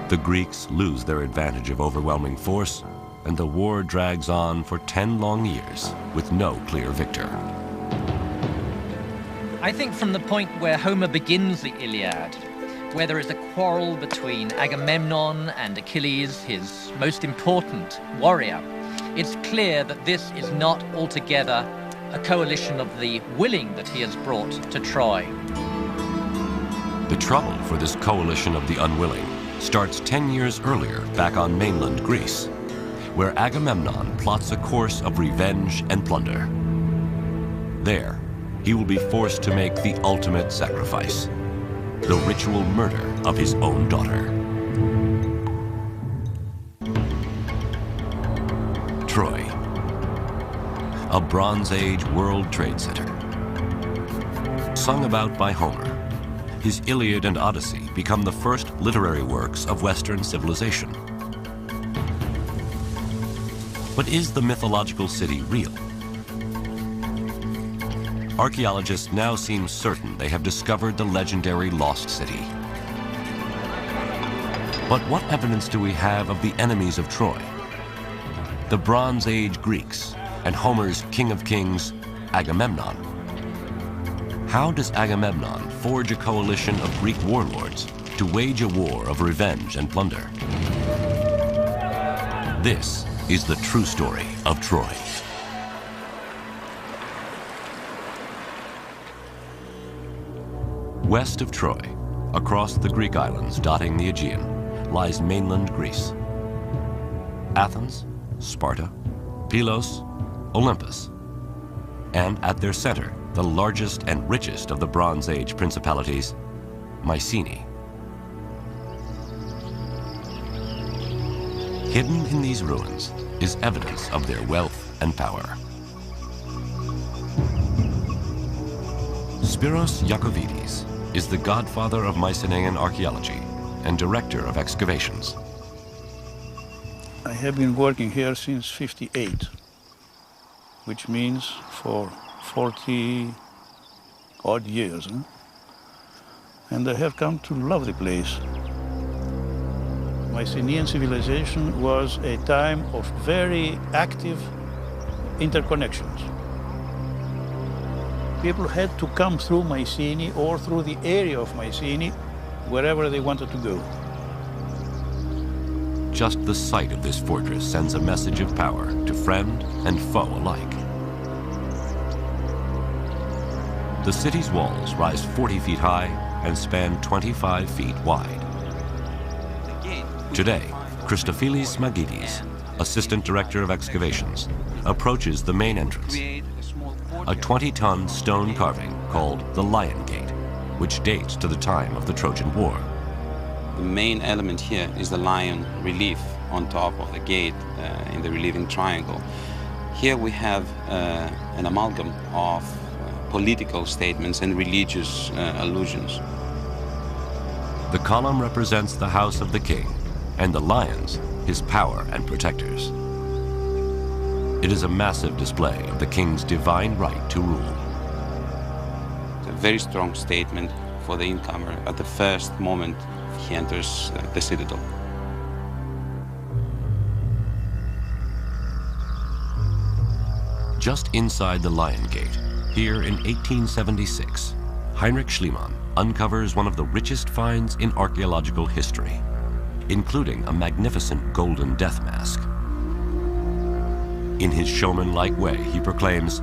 The Greeks lose their advantage of overwhelming force, and the war drags on for 10 long years with no clear victor. I think from the point where Homer begins the Iliad, where there is a quarrel between Agamemnon and Achilles, his most important warrior, it's clear that this is not altogether a coalition of the willing that he has brought to Troy. The trouble for this coalition of the unwilling starts 10 years earlier back on mainland Greece, where Agamemnon plots a course of revenge and plunder. There, he will be forced to make the ultimate sacrifice, the ritual murder of his own daughter. Troy. a Bronze Age World Trade Center. Sung about by Homer, his Iliad and Odyssey become the first literary works of Western civilization. But is the mythological city real? Archaeologists now seem certain they have discovered the legendary lost city. But what evidence do we have of the enemies of Troy? The Bronze Age Greeks and Homer's King of Kings, Agamemnon. How does Agamemnon forge a coalition of Greek warlords to wage a war of revenge and plunder? This is the true story of Troy. West of Troy, across the Greek islands dotting the Aegean, lies mainland Greece. Athens, Sparta, Pylos, Olympus, and at their center, the largest and richest of the Bronze Age principalities, Mycenae. Hidden in these ruins is evidence of their wealth and power. Spiros Iacovides is the godfather of Mycenaean archaeology and director of excavations. I have been working here since '58, which means for 40 odd years. And I have come to love the place. Mycenaean civilization was a time of very active interconnections. People had to come through Mycenae or through the area of Mycenae, wherever they wanted to go. Just the sight of this fortress sends a message of power to friend and foe alike. The city's walls rise 40 feet high and span 25 feet wide. Today, Christofilis Magidis, Assistant Director of Excavations, approaches the main entrance, a 20-ton stone carving called the Lion Gate, which dates to the time of the Trojan War. The main element here is the lion relief on top of the gate in the relieving triangle. Here we have an amalgam of political statements and religious allusions. The column represents the house of the king, and the lions, his power and protectors. It is a massive display of the king's divine right to rule. It's a very strong statement for the incomer at the first moment he enters the citadel. Just inside the Lion Gate, here in 1876, Heinrich Schliemann uncovers one of the richest finds in archaeological history, including a magnificent golden death mask. In his showman-like way, he proclaims,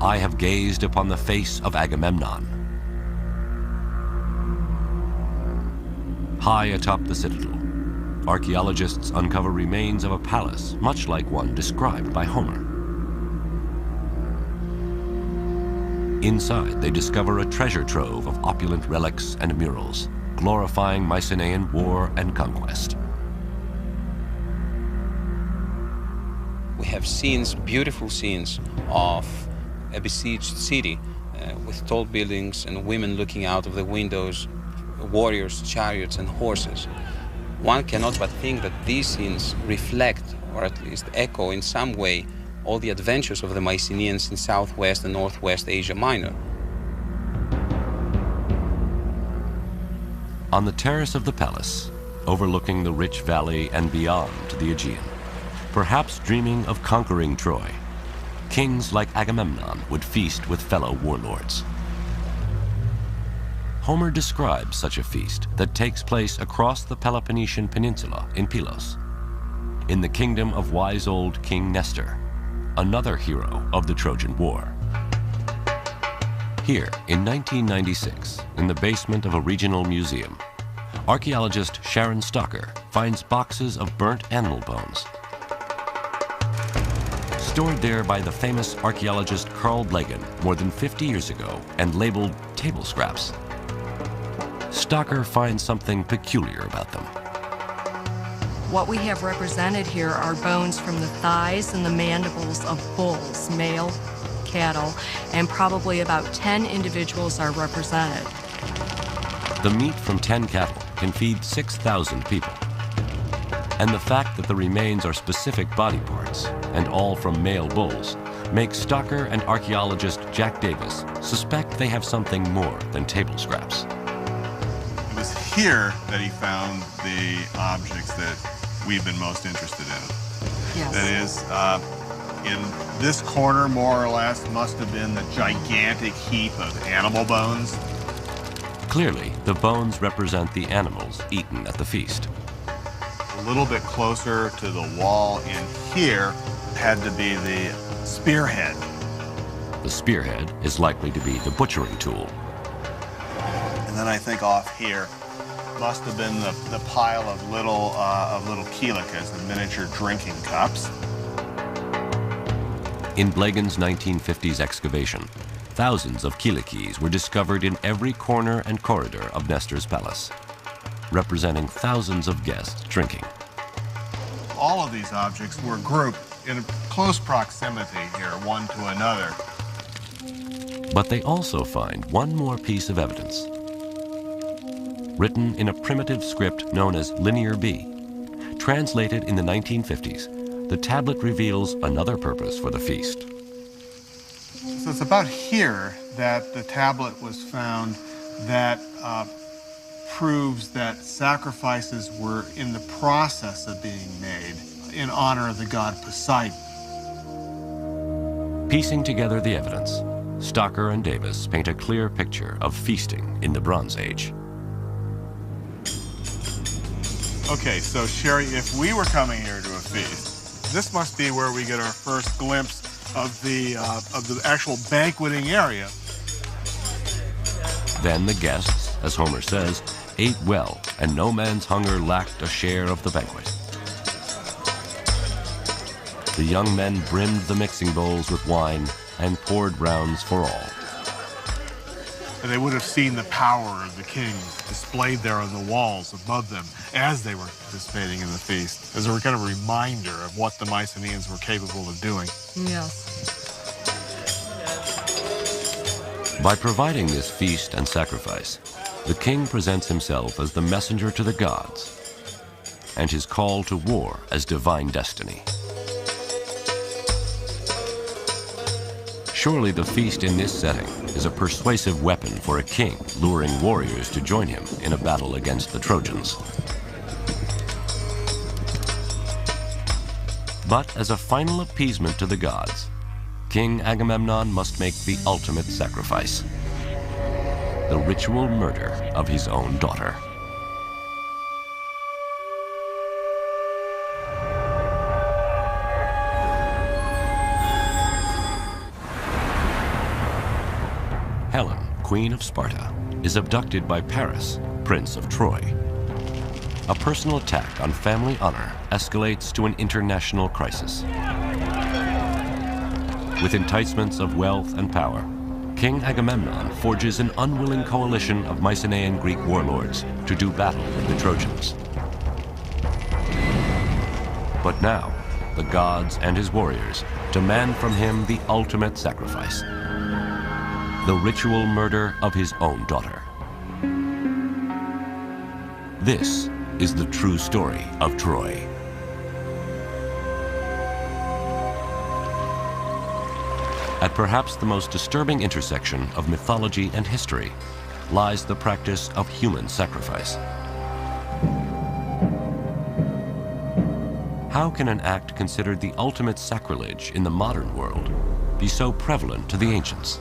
"I have gazed upon the face of Agamemnon." High atop the citadel, archaeologists uncover remains of a palace much like one described by Homer. Inside, they discover a treasure trove of opulent relics and murals, glorifying Mycenaean war and conquest. We have scenes, beautiful scenes of a besieged city with tall buildings and women looking out of the windows, warriors, chariots, and horses. One cannot but think that these scenes reflect, or at least echo in some way, all the adventures of the Mycenaeans in Southwest and Northwest Asia Minor. On the terrace of the palace, overlooking the rich valley and beyond to the Aegean, perhaps dreaming of conquering Troy, kings like Agamemnon would feast with fellow warlords. Homer describes such a feast that takes place across the Peloponnesian Peninsula in Pylos, in the kingdom of wise old King Nestor, another hero of the Trojan War. Here, in 1996, in the basement of a regional museum, archaeologist Sharon Stocker finds boxes of burnt animal bones. Stored there by the famous archaeologist Carl Blegen more than 50 years ago and labeled table scraps. Stocker finds something peculiar about them. What we have represented here are bones from the thighs and the mandibles of bulls, male cattle, and probably about 10 individuals are represented. The meat from 10 cattle can feed 6,000 people. And the fact that the remains are specific body parts, and all from male bulls, makes stalker and archaeologist Jack Davis suspect they have something more than table scraps. It was here that he found the objects that we've been most interested in. Yes. That is, in this corner, more or less, must have been the gigantic heap of animal bones. Clearly, the bones represent the animals eaten at the feast. A little bit closer to the wall in here had to be the spearhead. The spearhead is likely to be the butchering tool. And then I think off here must have been the pile of little kilicas, the miniature drinking cups. In Blegen's 1950s excavation, thousands of kilikis were discovered in every corner and corridor of Nestor's palace, representing thousands of guests drinking. All of these objects were grouped in close proximity here, one to another. But they also find one more piece of evidence. Written in a primitive script known as Linear B, translated in the 1950s, the tablet reveals another purpose for the feast. So it's about here that the tablet was found that proves that sacrifices were in the process of being made in honor of the god Poseidon. Piecing together the evidence, Stocker and Davis paint a clear picture of feasting in the Bronze Age. Okay, so Sherry, if we were coming here to a feast, this must be where we get our first glimpse of the actual banqueting area. Then the guests, as Homer says, ate well, and no man's hunger lacked a share of the banquet. The young men brimmed the mixing bowls with wine and poured rounds for all. And they would have seen the power of the kings displayed there on the walls above them as they were participating in the feast, as a kind of reminder of what the Mycenaeans were capable of doing. Yes. By providing this feast and sacrifice, the king presents himself as the messenger to the gods, and his call to war as divine destiny. Surely the feast in this setting is a persuasive weapon for a king luring warriors to join him in a battle against the Trojans. But as a final appeasement to the gods, King Agamemnon must make the ultimate sacrifice: the ritual murder of his own daughter. Helen, Queen of Sparta, is abducted by Paris, Prince of Troy. A personal attack on family honor escalates to an international crisis. With enticements of wealth and power, King Agamemnon forges an unwilling coalition of Mycenaean Greek warlords to do battle with the Trojans. But now, the gods and his warriors demand from him the ultimate sacrifice: the ritual murder of his own daughter. This is the true story of Troy. At perhaps the most disturbing intersection of mythology and history lies the practice of human sacrifice. How can an act considered the ultimate sacrilege in the modern world be so prevalent to the ancients?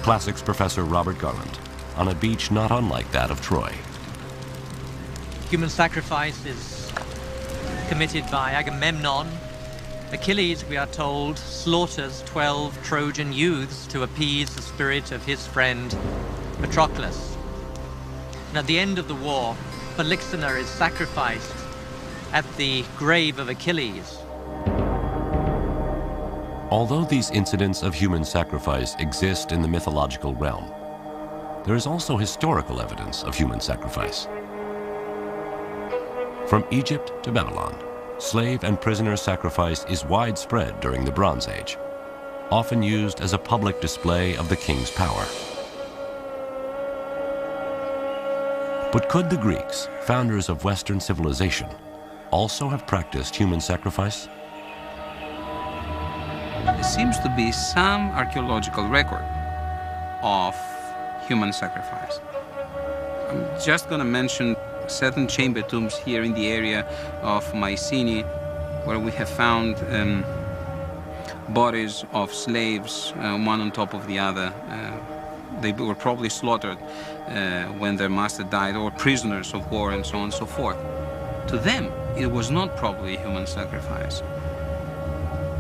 Classics professor Robert Garland on a beach not unlike that of Troy. Human sacrifice is committed by Agamemnon. Achilles, we are told, slaughters 12 Trojan youths to appease the spirit of his friend Patroclus. And at the end of the war, Polyxena is sacrificed at the grave of Achilles. Although these incidents of human sacrifice exist in the mythological realm, there is also historical evidence of human sacrifice. From Egypt to Babylon, slave and prisoner sacrifice is widespread during the Bronze Age, often used as a public display of the king's power. But could the Greeks, founders of Western civilization, also have practiced human sacrifice? There seems to be some archaeological record of human sacrifice. I'm just going to mention certain chamber tombs here in the area of Mycenae, where we have found bodies of slaves, one on top of the other. They were probably slaughtered when their master died, or prisoners of war, and so on and so forth. To them, it was not probably human sacrifice.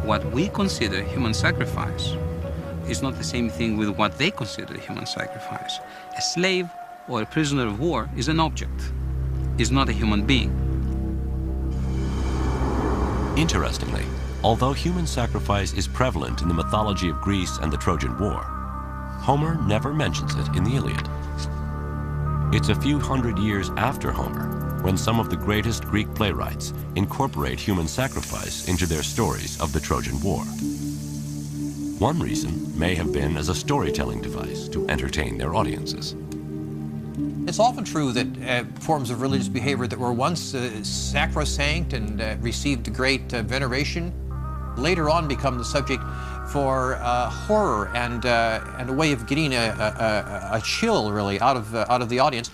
What we consider human sacrifice is not the same thing with what they consider human sacrifice. A slave or a prisoner of war is an object, is not a human being. Interestingly, although human sacrifice is prevalent in the mythology of Greece and the Trojan War, Homer never mentions it in the Iliad. It's a few hundred years after Homer when some of the greatest Greek playwrights incorporate human sacrifice into their stories of the Trojan War. One reason may have been as a storytelling device to entertain their audiences. It's often true that forms of religious behavior that were once sacrosanct and received great veneration later on become the subject for horror and a way of getting a chill, really, out of the audience.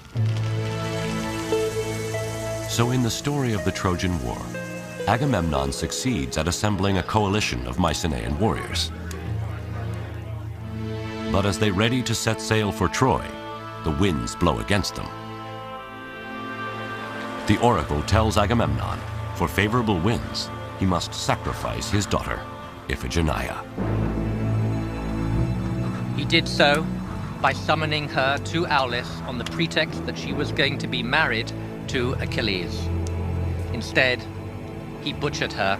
So in the story of the Trojan War, Agamemnon succeeds at assembling a coalition of Mycenaean warriors. But as they ready to set sail for Troy, the winds blow against them. The oracle tells Agamemnon, for favorable winds, he must sacrifice his daughter, Iphigenia. He did so by summoning her to Aulis on the pretext that she was going to be married to Achilles. Instead, he butchered her,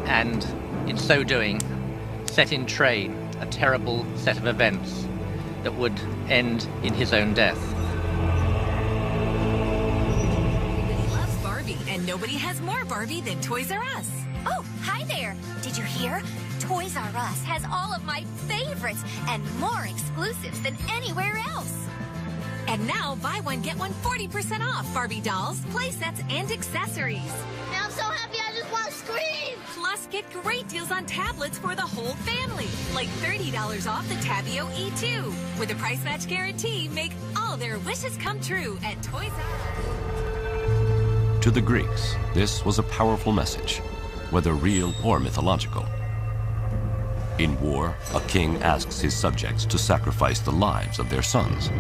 and in so doing, set in train a terrible set of events that would end in his own death. Everybody loves Barbie, and nobody has more Barbie than Toys R Us. Oh, hi there. Did you hear? Toys R Us has all of my favorites and more exclusives than anywhere else. And now, buy one, get one 40% off Barbie dolls, play sets, and accessories. Now I'm so happy I just want to scream. Plus, get great deals on tablets for the whole family. Like $30 off the Tabio E2. With a price match guarantee, make all their wishes come true at Toys R Us. To the Greeks, this was a powerful message, whether real or mythological. In war, a king asks his subjects to sacrifice the lives of their sons.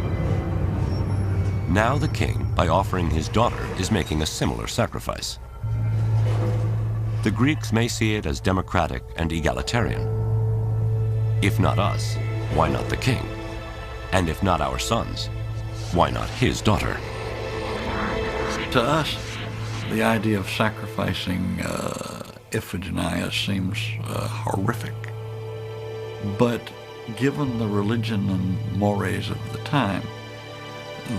Now the king, by offering his daughter, is making a similar sacrifice. The Greeks may see it as democratic and egalitarian. If not us, why not the king? And if not our sons, why not his daughter? To us, the idea of sacrificing Iphigenia seems horrific. But given the religion and mores of the time,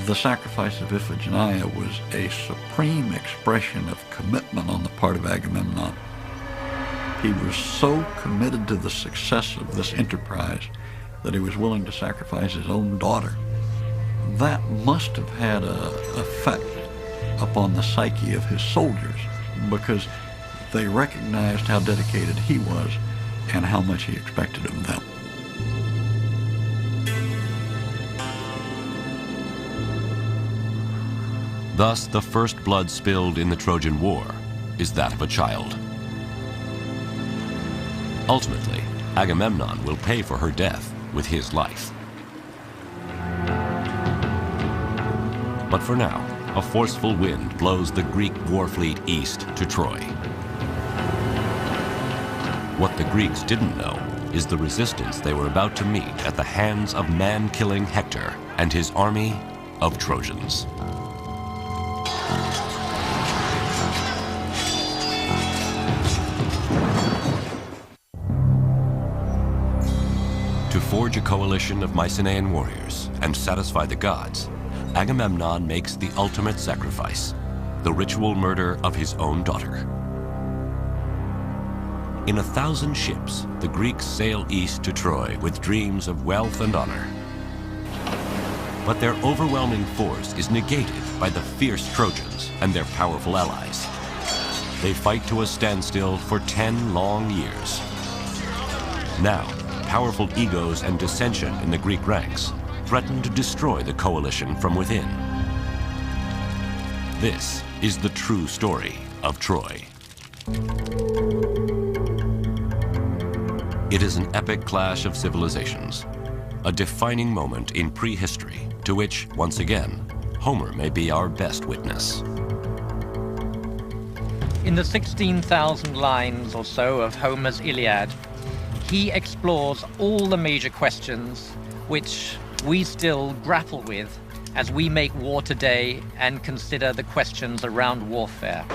the sacrifice of Iphigenia was a supreme expression of commitment on the part of Agamemnon. He was so committed to the success of this enterprise that he was willing to sacrifice his own daughter. That must have had an effect upon the psyche of his soldiers, because they recognized how dedicated he was and how much he expected of them. Thus, the first blood spilled in the Trojan War is that of a child. Ultimately, Agamemnon will pay for her death with his life. But for now, a forceful wind blows the Greek war fleet east to Troy. What the Greeks didn't know is the resistance they were about to meet at the hands of man-killing Hector and his army of Trojans. To forge a coalition of Mycenaean warriors and satisfy the gods, Agamemnon makes the ultimate sacrifice, the ritual murder of his own daughter. In 1,000 ships, the Greeks sail east to Troy with dreams of wealth and honor. But their overwhelming force is negated by the fierce Trojans and their powerful allies. They fight to a standstill for 10 long years. Now, powerful egos and dissension in the Greek ranks threaten to destroy the coalition from within. This is the true story of Troy. It is an epic clash of civilizations, a defining moment in prehistory to which, once again, Homer may be our best witness. In the 16,000 lines or so of Homer's Iliad, he explores all the major questions which we still grapple with as we make war today and consider the questions around warfare.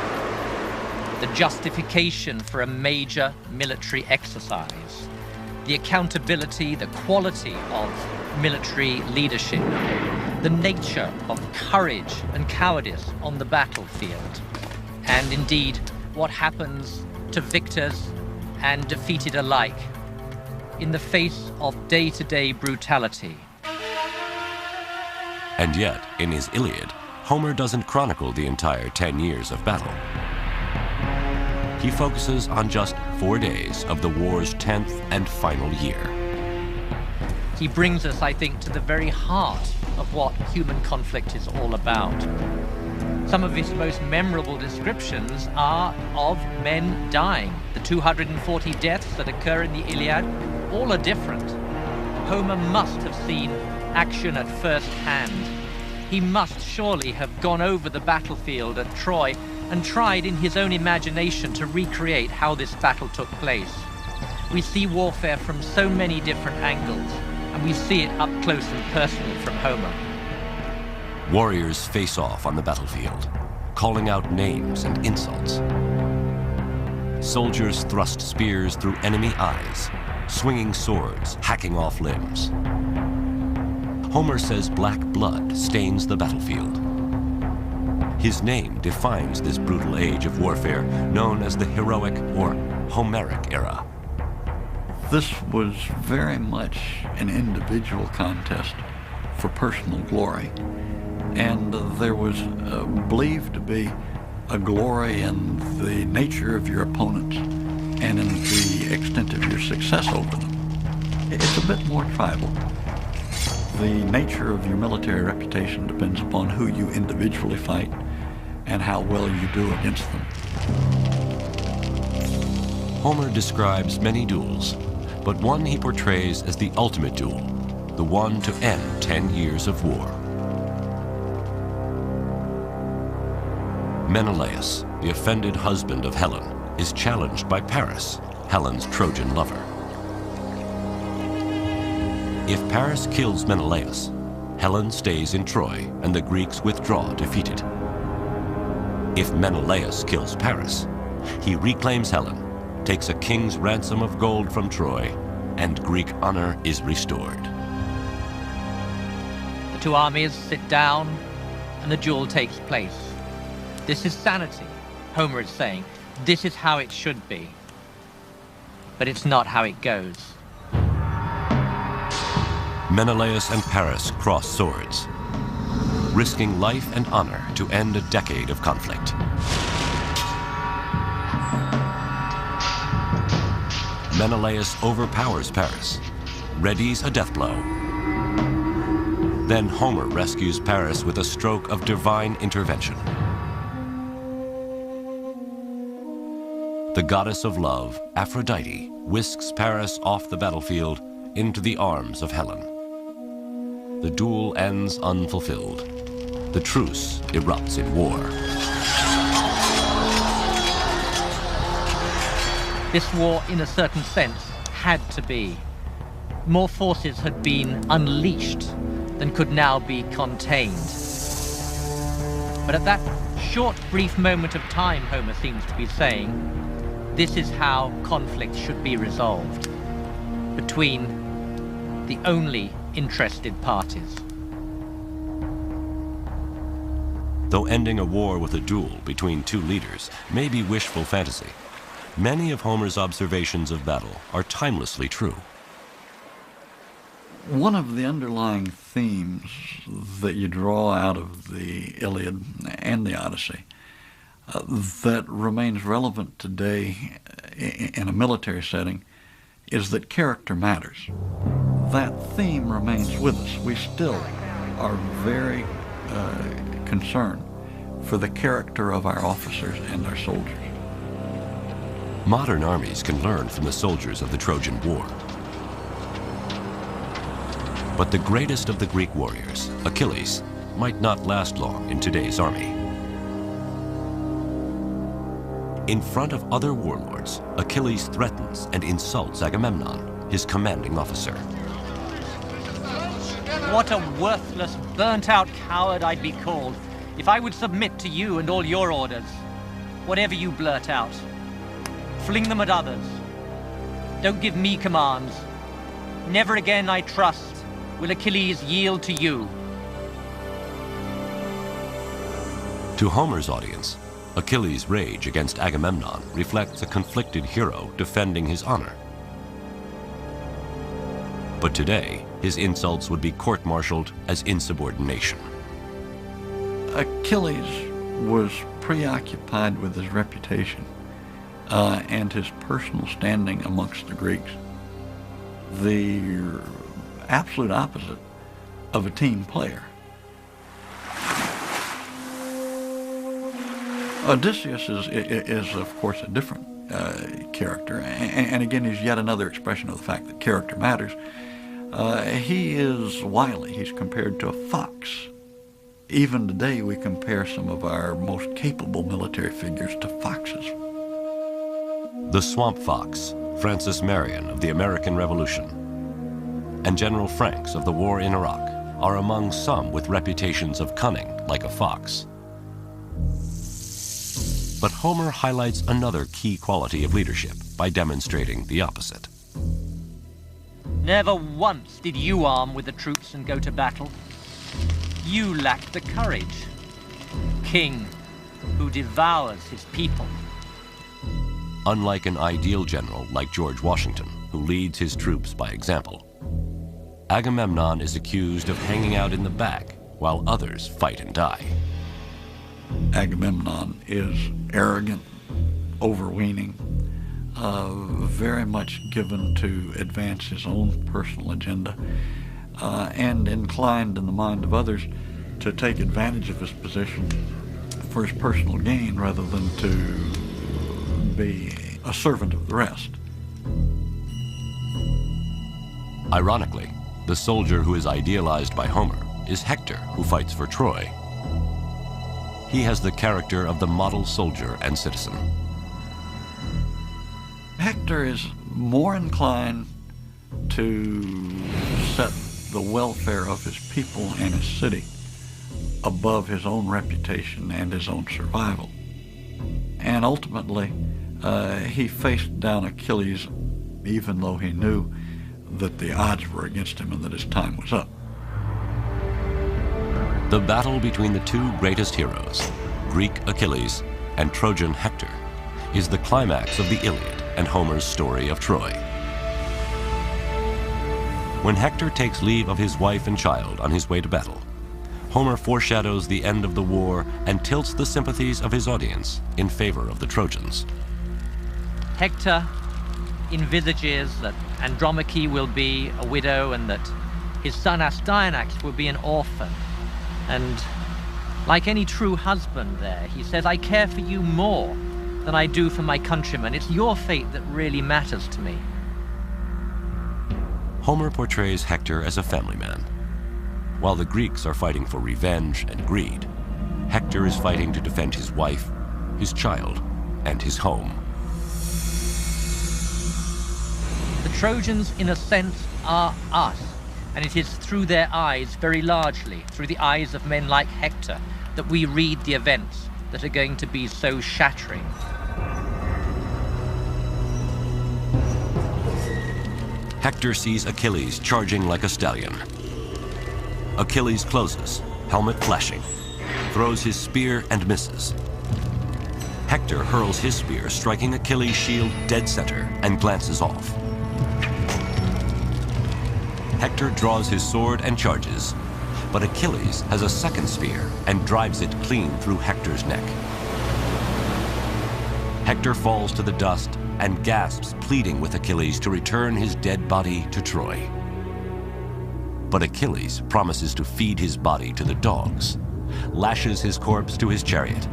The justification for a major military exercise, the accountability, the quality of military leadership, the nature of courage and cowardice on the battlefield, and indeed what happens to victors and defeated alike in the face of day-to-day brutality. And yet, in his Iliad, Homer doesn't chronicle the entire 10 years of battle. He focuses on just 4 days of the war's 10th and final year. He brings us, I think, to the very heart of what human conflict is all about. Some of his most memorable descriptions are of men dying. The 240 deaths that occur in the Iliad, all are different. Homer must have seen action at first hand. He must surely have gone over the battlefield at Troy and tried in his own imagination to recreate how this battle took place. We see warfare from so many different angles, and we see it up close and personal from Homer. Warriors face off on the battlefield, calling out names and insults. Soldiers thrust spears through enemy eyes, swinging swords, hacking off limbs. Homer says black blood stains the battlefield. His name defines this brutal age of warfare known as the heroic or Homeric era. This was very much an individual contest for personal glory. And there was believed to be a glory in the nature of your opponents and in the extent of your success over them. It's a bit more tribal. The nature of your military reputation depends upon who you individually fight and how well you do against them. Homer describes many duels, but one he portrays as the ultimate duel, the one to end 10 years of war. Menelaus, the offended husband of Helen, is challenged by Paris, Helen's Trojan lover. If Paris kills Menelaus, Helen stays in Troy and the Greeks withdraw defeated. If Menelaus kills Paris, he reclaims Helen, takes a king's ransom of gold from Troy, and Greek honor is restored. The two armies sit down and the duel takes place. This is sanity, Homer is saying. This is how it should be. But it's not how it goes. Menelaus and Paris cross swords, risking life and honor to end a decade of conflict. Menelaus overpowers Paris, readies a death blow. Then Homer rescues Paris with a stroke of divine intervention. The goddess of love, Aphrodite, whisks Paris off the battlefield into the arms of Helen. The duel ends unfulfilled. The truce erupts in war. This war, in a certain sense, had to be. More forces had been unleashed than could now be contained. But at that short, brief moment of time, Homer seems to be saying, this is how conflict should be resolved between the only interested parties. Though ending a war with a duel between two leaders may be wishful fantasy, many of Homer's observations of battle are timelessly true. One of the underlying themes that you draw out of the Iliad and the Odyssey that remains relevant today in a military setting is that character matters. That theme remains with us. We still are very concerned for the character of our officers and our soldiers. Modern armies can learn from the soldiers of the Trojan War. But the greatest of the Greek warriors, Achilles, might not last long in today's army. In front of other warlords, Achilles threatens and insults Agamemnon, his commanding officer. What a worthless, burnt-out coward I'd be called if I would submit to you and all your orders. Whatever you blurt out, fling them at others. Don't give me commands. Never again, I trust, will Achilles yield to you. To Homer's audience, Achilles' rage against Agamemnon reflects a conflicted hero defending his honor. But today, his insults would be court-martialed as insubordination. Achilles was preoccupied with his reputation and his personal standing amongst the Greeks. The absolute opposite of a team player. Odysseus is of course, a different character, and again, he's yet another expression of the fact that character matters. He is wily. He's compared to a fox. Even today, we compare some of our most capable military figures to foxes. The swamp fox, Francis Marion of the American Revolution, and General Franks of the war in Iraq are among some with reputations of cunning like a fox. But Homer highlights another key quality of leadership by demonstrating the opposite. Never once did you arm with the troops and go to battle. You lacked the courage. King who devours his people. Unlike an ideal general like George Washington, who leads his troops by example, Agamemnon is accused of hanging out in the back while others fight and die. Agamemnon is arrogant, overweening, very much given to advance his own personal agenda, and inclined in the mind of others to take advantage of his position for his personal gain rather than to be a servant of the rest. Ironically, the soldier who is idealized by Homer is Hector, who fights for Troy. He has the character of the model soldier and citizen. Hector is more inclined to set the welfare of his people and his city above his own reputation and his own survival. And ultimately, he faced down Achilles even though he knew that the odds were against him and that his time was up. The battle between the two greatest heroes, Greek Achilles and Trojan Hector, is the climax of the Iliad and Homer's story of Troy. When Hector takes leave of his wife and child on his way to battle, Homer foreshadows the end of the war and tilts the sympathies of his audience in favor of the Trojans. Hector envisages that Andromache will be a widow and that his son Astyanax will be an orphan. And like any true husband there, he says, I care for you more than I do for my countrymen. It's your fate that really matters to me. Homer portrays Hector as a family man. While the Greeks are fighting for revenge and greed, Hector is fighting to defend his wife, his child, and his home. The Trojans, in a sense, are us. And it is through their eyes, very largely, through the eyes of men like Hector, that we read the events that are going to be so shattering. Hector sees Achilles charging like a stallion. Achilles closes, helmet flashing, throws his spear and misses. Hector hurls his spear, striking Achilles' shield dead center, and glances off. Hector draws his sword and charges, but Achilles has a second spear and drives it clean through Hector's neck. Hector falls to the dust and gasps, pleading with Achilles to return his dead body to Troy. But Achilles promises to feed his body to the dogs, lashes his corpse to his chariot,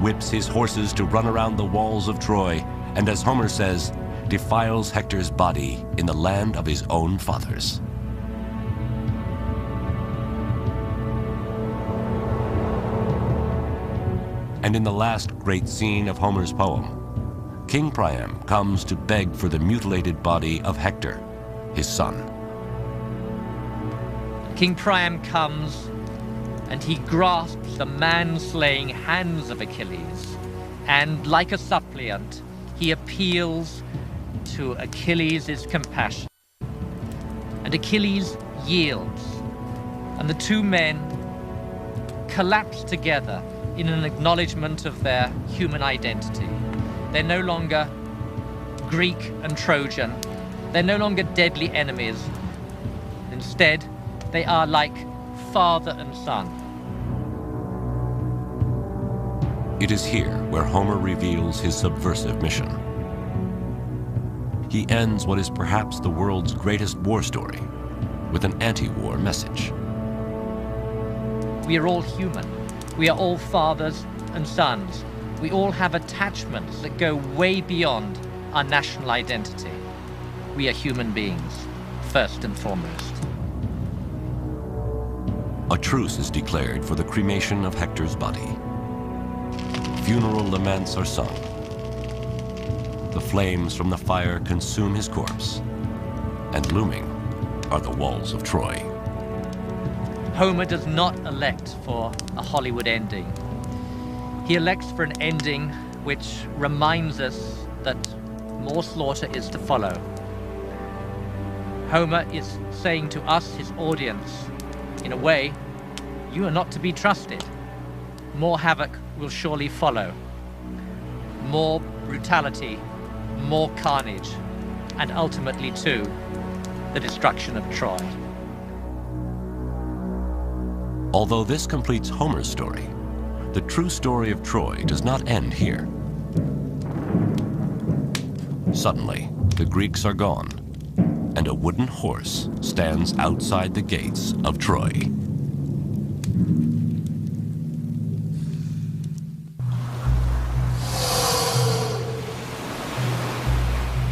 whips his horses to run around the walls of Troy, and as Homer says, defiles Hector's body in the land of his own fathers. And in the last great scene of Homer's poem, King Priam comes to beg for the mutilated body of Hector, his son. King Priam comes and he grasps the man-slaying hands of Achilles, and like a suppliant, he appeals to Achilles' compassion. And Achilles yields, and the two men collapse together in an acknowledgement of their human identity. They're no longer Greek and Trojan. They're no longer deadly enemies. Instead, they are like father and son. It is here where Homer reveals his subversive mission. He ends what is perhaps the world's greatest war story with an anti-war message. We are all human. We are all fathers and sons. We all have attachments that go way beyond our national identity. We are human beings, first and foremost. A truce is declared for the cremation of Hector's body. Funeral laments are sung. The flames from the fire consume his corpse, and looming are the walls of Troy. Homer does not elect for a Hollywood ending. He elects for an ending which reminds us that more slaughter is to follow. Homer is saying to us, his audience, in a way, you are not to be trusted. More havoc will surely follow. More brutality, more carnage, and ultimately, too, the destruction of Troy. Although this completes Homer's story, the true story of Troy does not end here. Suddenly, the Greeks are gone, and a wooden horse stands outside the gates of Troy.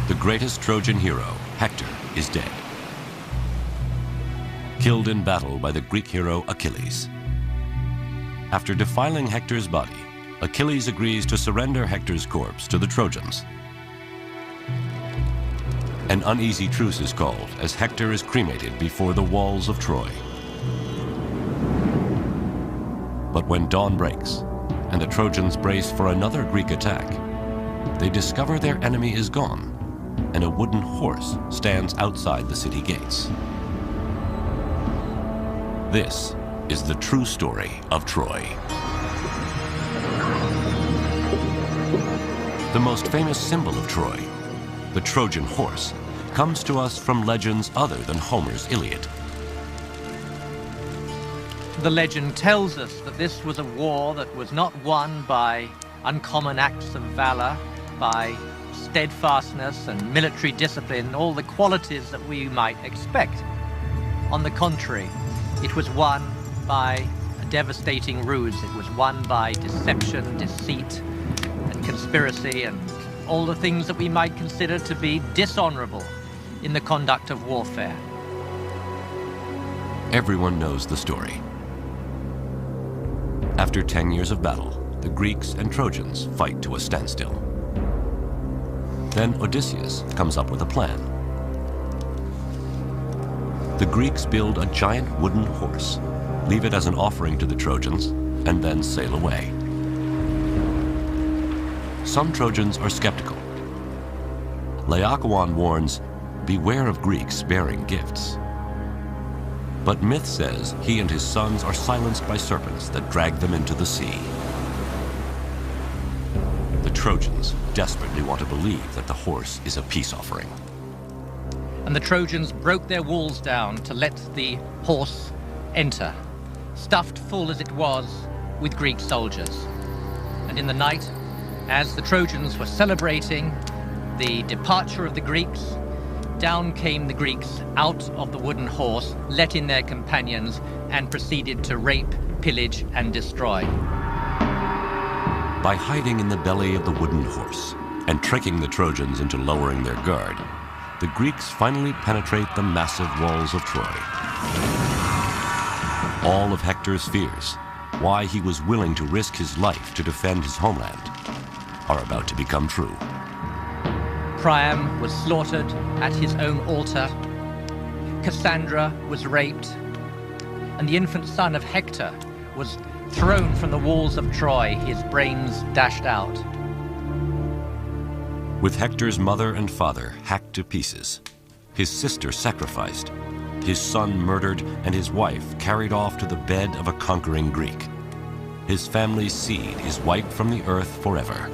The greatest Trojan hero, Hector, is dead. Killed in battle by the Greek hero Achilles. After defiling Hector's body, Achilles agrees to surrender Hector's corpse to the Trojans. An uneasy truce is called as Hector is cremated before the walls of Troy. But when dawn breaks and the Trojans brace for another Greek attack, they discover their enemy is gone and a wooden horse stands outside the city gates. This is the true story of Troy. The most famous symbol of Troy, the Trojan horse, comes to us from legends other than Homer's Iliad. The legend tells us that this was a war that was not won by uncommon acts of valor, by steadfastness and military discipline, all the qualities that we might expect. On the contrary, it was won by a devastating ruse. It was won by deception, deceit, and conspiracy, and all the things that we might consider to be dishonorable in the conduct of warfare. Everyone knows the story. After 10 years of battle, the Greeks and Trojans fight to a standstill. Then Odysseus comes up with a plan. The Greeks build a giant wooden horse, leave it as an offering to the Trojans, and then sail away. Some Trojans are skeptical. Laocoon warns, beware of Greeks bearing gifts. But myth says he and his sons are silenced by serpents that drag them into the sea. The Trojans desperately want to believe that the horse is a peace offering. And the Trojans broke their walls down to let the horse enter, stuffed full as it was with Greek soldiers. And in the night, as the Trojans were celebrating the departure of the Greeks, down came the Greeks out of the wooden horse, let in their companions, and proceeded to rape, pillage, and destroy. By hiding in the belly of the wooden horse and tricking the Trojans into lowering their guard, the Greeks finally penetrate the massive walls of Troy. All of Hector's fears, why he was willing to risk his life to defend his homeland, are about to become true. Priam was slaughtered at his own altar, Cassandra was raped, and the infant son of Hector was thrown from the walls of Troy, his brains dashed out. With Hector's mother and father hacked to pieces, his sister sacrificed, his son murdered, and his wife carried off to the bed of a conquering Greek, his family's seed is wiped from the earth forever.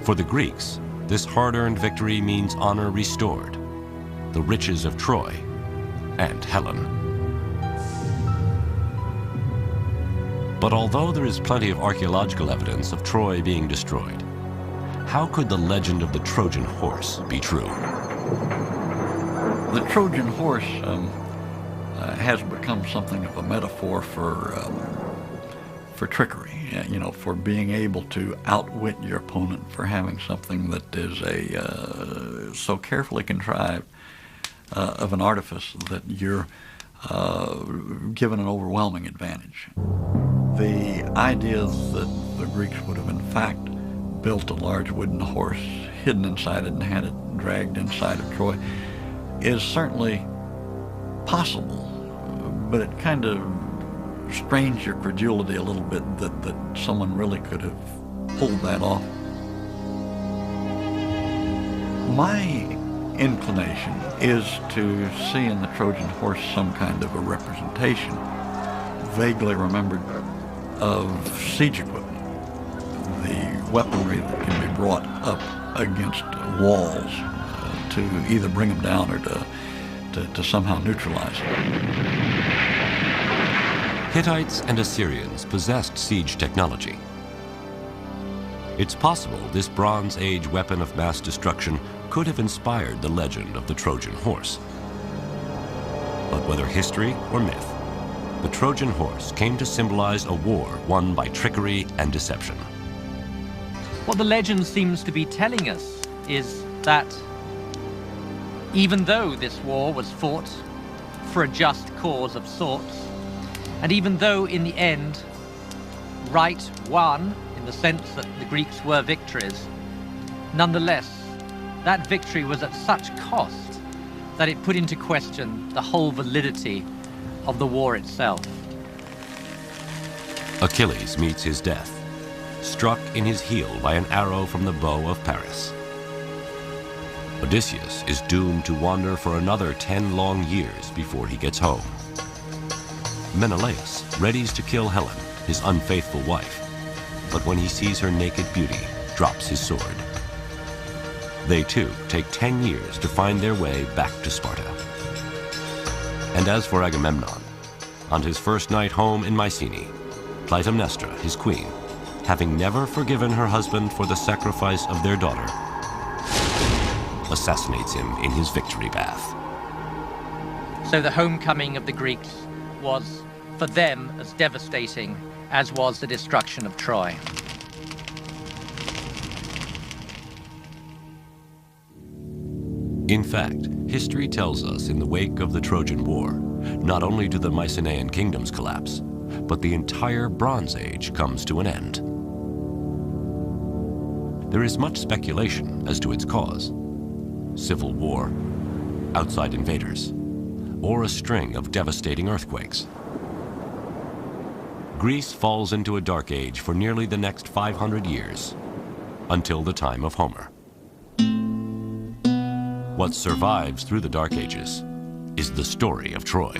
For the Greeks, this hard-earned victory means honor restored, the riches of Troy, and Helen. But although there is plenty of archaeological evidence of Troy being destroyed, how could the legend of the Trojan horse be true? The Trojan horse has become something of a metaphor for trickery, you know, for being able to outwit your opponent, for having something that is so carefully contrived of an artifice that you're given an overwhelming advantage. The idea that the Greeks would have in fact built a large wooden horse, hidden inside it, and had it dragged inside of Troy is certainly possible, but it kind of strains your credulity a little bit that someone really could have pulled that off. My inclination is to see in the Trojan horse some kind of a representation, vaguely remembered, of siege equipment, the weaponry that can be brought up against walls to either bring them down or to somehow neutralize them. Hittites and Assyrians possessed siege technology. It's possible this Bronze Age weapon of mass destruction could have inspired the legend of the Trojan horse. But whether history or myth, the Trojan horse came to symbolize a war won by trickery and deception. What the legend seems to be telling us is that even though this war was fought for a just cause of sorts, and even though in the end right won, in the sense that the Greeks were victors, nonetheless, that victory was at such cost that it put into question the whole validity of the war itself. Achilles meets his death, struck in his heel by an arrow from the bow of Paris. Odysseus is doomed to wander for another 10 long years before he gets home. Menelaus readies to kill Helen, his unfaithful wife, but when he sees her naked beauty, drops his sword. They too take 10 years to find their way back to Sparta. And as for Agamemnon, on his first night home in Mycenae, Clytemnestra, his queen, having never forgiven her husband for the sacrifice of their daughter, assassinates him in his victory bath. So the homecoming of the Greeks was for them as devastating as was the destruction of Troy. In fact, history tells us in the wake of the Trojan War, not only do the Mycenaean kingdoms collapse, but the entire Bronze Age comes to an end. There is much speculation as to its cause: civil war, outside invaders, or a string of devastating earthquakes. Greece falls into a dark age for nearly the next 500 years, until the time of Homer. What survives through the Dark Ages is the story of Troy.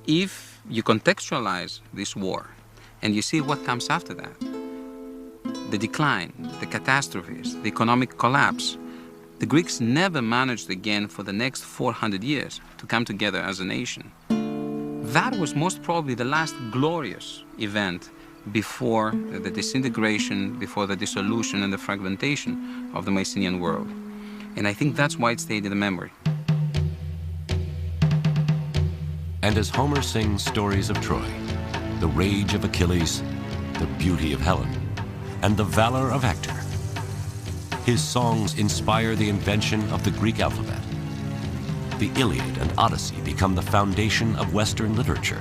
If you contextualize this war and you see what comes after that, the decline, the catastrophes, the economic collapse, the Greeks never managed again for the next 400 years to come together as a nation. That was most probably the last glorious event before the disintegration, before the dissolution and the fragmentation of the Mycenaean world. And I think that's why it stayed in the memory. And as Homer sings stories of Troy, the rage of Achilles, the beauty of Helen, and the valor of Hector, his songs inspire the invention of the Greek alphabet. The Iliad and Odyssey become the foundation of Western literature,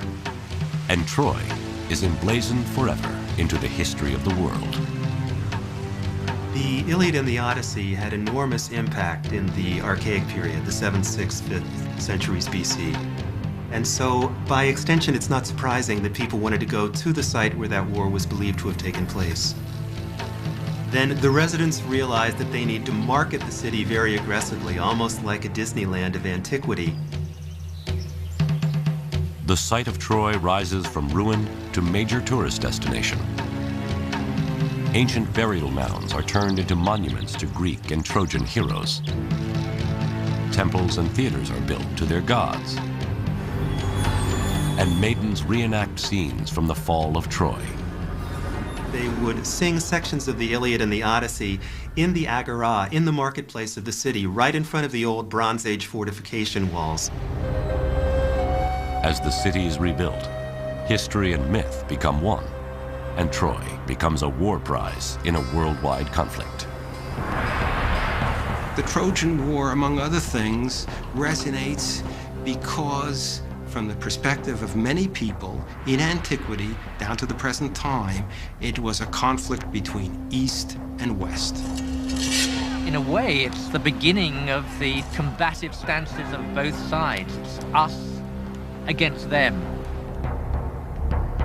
and Troy is emblazoned forever into the history of the world. The Iliad and the Odyssey had enormous impact in the Archaic period, the 7th, 6th, 5th centuries BC. And so, by extension, it's not surprising that people wanted to go to the site where that war was believed to have taken place. Then the residents realized that they need to market the city very aggressively, almost like a Disneyland of antiquity. The site of Troy rises from ruin to major tourist destination. Ancient burial mounds are turned into monuments to Greek and Trojan heroes. Temples and theaters are built to their gods. And maidens reenact scenes from the fall of Troy. They would sing sections of the Iliad and the Odyssey in the agora, in the marketplace of the city, right in front of the old Bronze Age fortification walls. As the city is rebuilt, history and myth become one, and Troy becomes a war prize in a worldwide conflict. The Trojan War, among other things, resonates because, from the perspective of many people in antiquity down to the present time, it was a conflict between East and West. In a way, it's the beginning of the combative stances of both sides. It's us against them.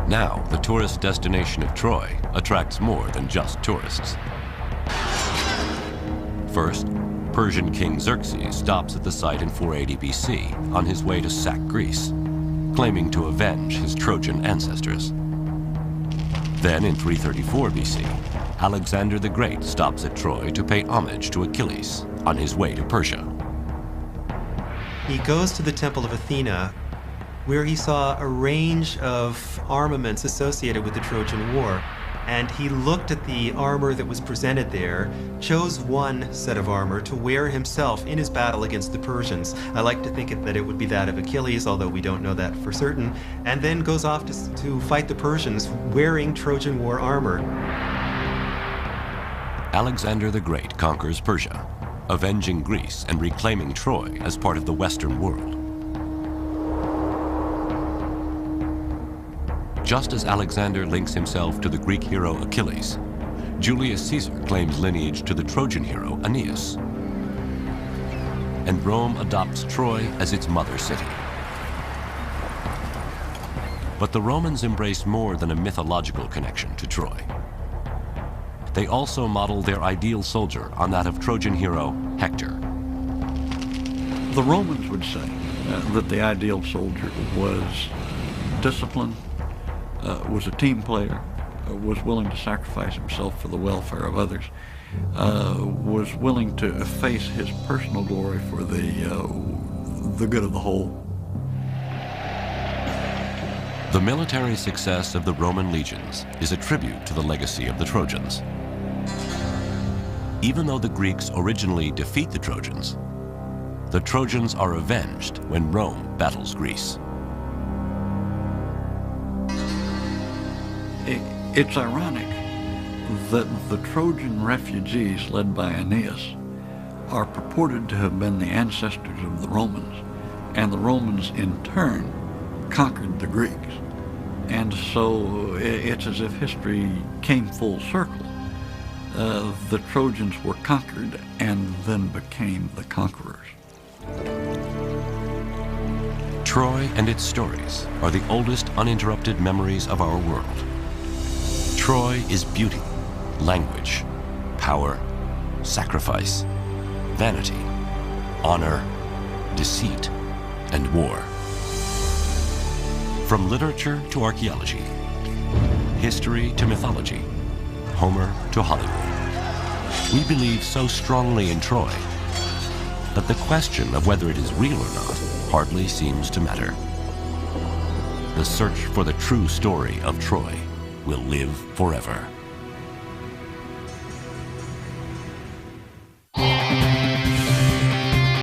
Now, the tourist destination of Troy attracts more than just tourists. First, Persian King Xerxes stops at the site in 480 BC on his way to sack Greece, claiming to avenge his Trojan ancestors. Then in 334 BC, Alexander the Great stops at Troy to pay homage to Achilles on his way to Persia. He goes to the Temple of Athena, where he saw a range of armaments associated with the Trojan War. And he looked at the armor that was presented there, chose one set of armor to wear himself in his battle against the Persians. I like to think that it would be that of Achilles, although we don't know that for certain, and then goes off to fight the Persians wearing Trojan War armor. Alexander the Great conquers Persia, avenging Greece and reclaiming Troy as part of the Western world. Just as Alexander links himself to the Greek hero Achilles, Julius Caesar claims lineage to the Trojan hero Aeneas. And Rome adopts Troy as its mother city. But the Romans embrace more than a mythological connection to Troy. They also model their ideal soldier on that of Trojan hero Hector. The Romans would say that the ideal soldier was disciplined, was a team player, was willing to sacrifice himself for the welfare of others, was willing to efface his personal glory for the good of the whole. The military success of the Roman legions is a tribute to the legacy of the Trojans. Even though the Greeks originally defeat the Trojans are avenged when Rome battles Greece. It's ironic that the Trojan refugees led by Aeneas are purported to have been the ancestors of the Romans, and the Romans in turn conquered the Greeks. And so it's as if history came full circle. The Trojans were conquered and then became the conquerors. Troy and its stories are the oldest uninterrupted memories of our world. Troy is beauty, language, power, sacrifice, vanity, honor, deceit, and war. From literature to archaeology, history to mythology, Homer to Hollywood, we believe so strongly in Troy that the question of whether it is real or not hardly seems to matter. The search for the true story of Troy will live forever.